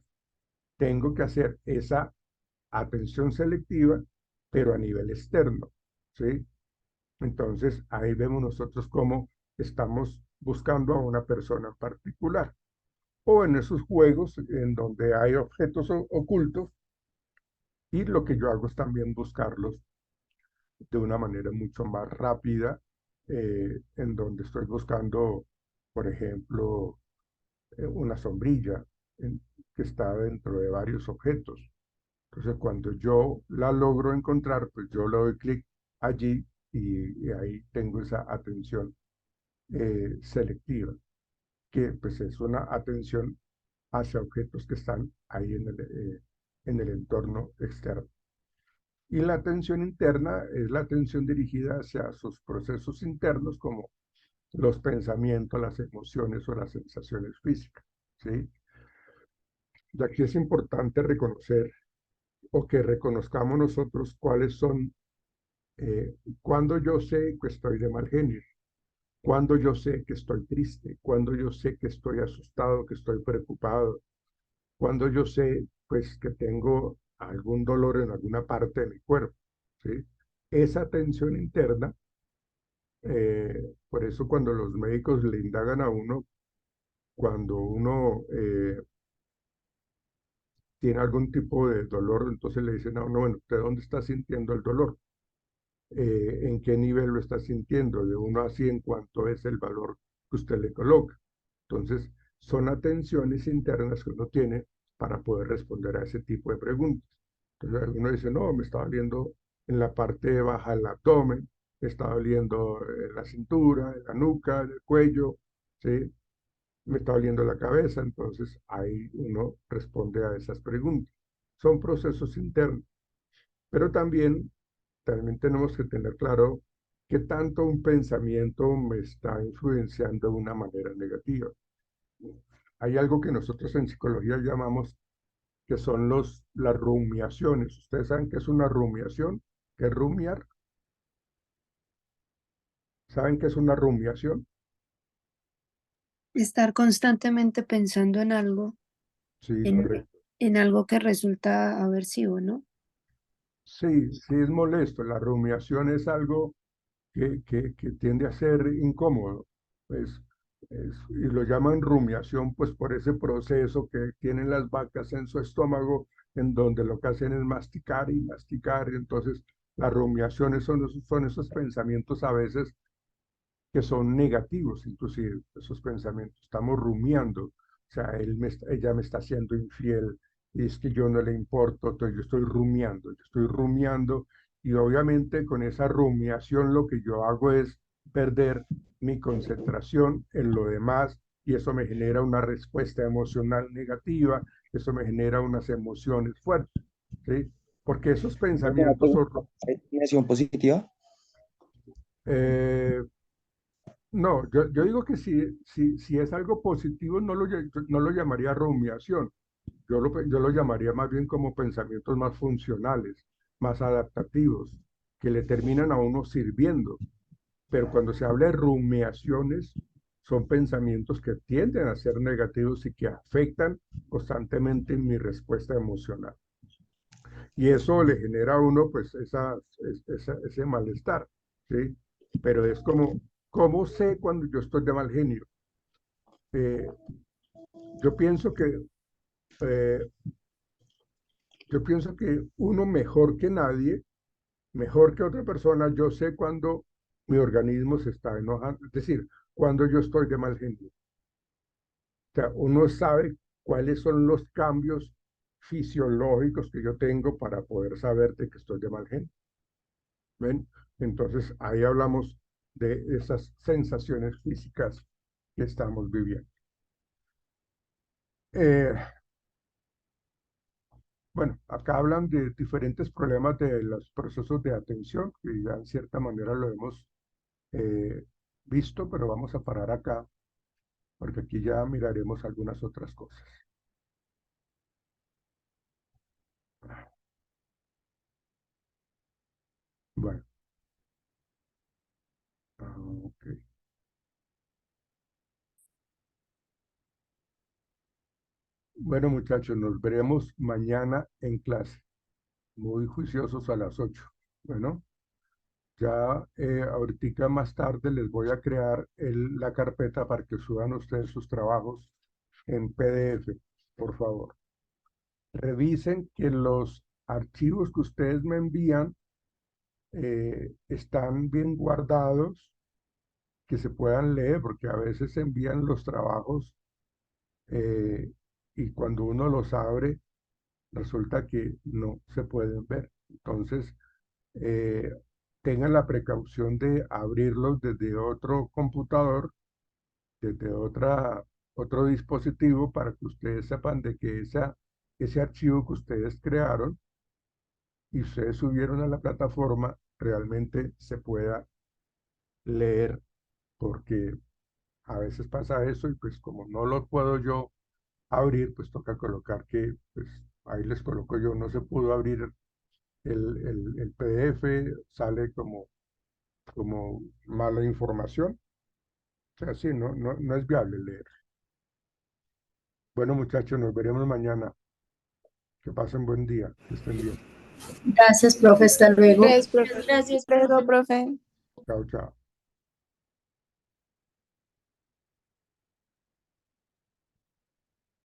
Tengo que hacer esa atención selectiva, pero a nivel externo, ¿sí? Entonces, ahí vemos nosotros cómo estamos buscando a una persona en particular. O en esos juegos en donde hay objetos ocultos, y lo que yo hago es también buscarlos de una manera mucho más rápida, en donde estoy buscando, por ejemplo, una sombrilla que está dentro de varios objetos. Entonces, cuando yo la logro encontrar, pues yo le doy clic allí y ahí tengo esa atención selectiva, que pues es una atención hacia objetos que están ahí en el entorno externo. Y la atención interna es la atención dirigida hacia sus procesos internos, como los pensamientos, las emociones o las sensaciones físicas, ¿sí? Y aquí es importante reconocer o que reconozcamos nosotros cuáles son Cuando yo sé que estoy de mal genio, cuando yo sé que estoy triste, cuando yo sé que estoy asustado, que estoy preocupado, cuando yo sé pues que tengo algún dolor en alguna parte de mi cuerpo, ¿sí? Esa tensión interna, por eso cuando los médicos le indagan a uno, cuando uno tiene algún tipo de dolor, entonces le dicen a uno, bueno, ¿usted dónde está sintiendo el dolor? ¿En qué nivel lo está sintiendo? De 1 a 100, ¿cuánto es el valor que usted le coloca? Entonces, son atenciones internas que uno tiene para poder responder a ese tipo de preguntas. Entonces, uno dice, no, me está doliendo en la parte baja del abdomen, me está doliendo en la cintura, en la nuca, en el cuello, ¿sí? Me está doliendo la cabeza. Entonces, ahí uno responde a esas preguntas. Son procesos internos, pero también tenemos que tener claro qué tanto un pensamiento me está influenciando de una manera negativa. Hay algo que nosotros en psicología llamamos que son las rumiaciones. ¿Ustedes saben qué es una rumiación? ¿Qué es rumiar? ¿Saben qué es una rumiación? Estar constantemente pensando Sí, en, correcto. en algo que resulta aversivo, ¿no? Sí, sí es molesto. La rumiación es algo que tiende a ser incómodo. Pues, y lo llaman rumiación, pues por ese proceso que tienen las vacas en su estómago, en donde lo que hacen es masticar y masticar. Y entonces, las rumiaciones son esos pensamientos a veces que son negativos, inclusive esos pensamientos. Estamos rumiando, o sea, ella me está haciendo infiel y es que yo no le importo, entonces yo estoy rumiando y obviamente con esa rumiación lo que yo hago es perder mi concentración en lo demás y eso me genera una respuesta emocional negativa, eso me genera unas emociones fuertes, ¿sí? Porque esos ¿Alguna pensamientos son... pregunta? ¿Hay discriminación positiva? eh, No, yo digo que si es algo positivo, no lo llamaría rumiación. Yo lo llamaría más bien como pensamientos más funcionales, más adaptativos, que le terminan a uno sirviendo. Pero cuando se habla de rumiaciones, son pensamientos que tienden a ser negativos y que afectan constantemente mi respuesta emocional. Y eso le genera a uno pues ese malestar, ¿sí? Pero es como, ¿cómo sé cuando yo estoy de mal genio? Eh, yo pienso que, eh, yo pienso que uno mejor que nadie, mejor que otra persona, yo sé cuando mi organismo se está enojando, es decir, cuando yo estoy de mal genio. O sea, uno sabe cuáles son los cambios fisiológicos que yo tengo para poder saber de que estoy de mal genio. ¿Ven? Entonces ahí hablamos de esas sensaciones físicas que estamos viviendo. Eh, bueno, acá hablan de diferentes problemas de los procesos de atención, que ya en cierta manera lo hemos eh, visto, pero vamos a parar acá, porque aquí ya miraremos algunas otras cosas. Bueno, ok. Bueno, muchachos, nos veremos mañana en clase, muy juiciosos a las 8. Bueno. Ya ahorita más tarde les voy a crear la carpeta para que suban ustedes sus trabajos en PDF, por favor. Revisen que los archivos que ustedes me envían están bien guardados, que se puedan leer, porque a veces envían los trabajos eh, y cuando uno los abre, resulta que no se pueden ver. Entonces, eh, tengan la precaución de abrirlos desde otro computador, desde otro dispositivo, para que ustedes sepan de que ese archivo que ustedes crearon y ustedes subieron a la plataforma realmente se pueda leer, porque a veces pasa eso y pues como no lo puedo yo abrir, pues toca colocar que, pues ahí les coloco yo, no se pudo abrir el PDF sale como mala información. O sea, sí, no es viable leer. Bueno, muchachos, nos veremos mañana. Que pasen buen día, que estén bien. Gracias, profe, hasta luego. Gracias, profe. Gracias, Luego, profe. profe. Chao, chao.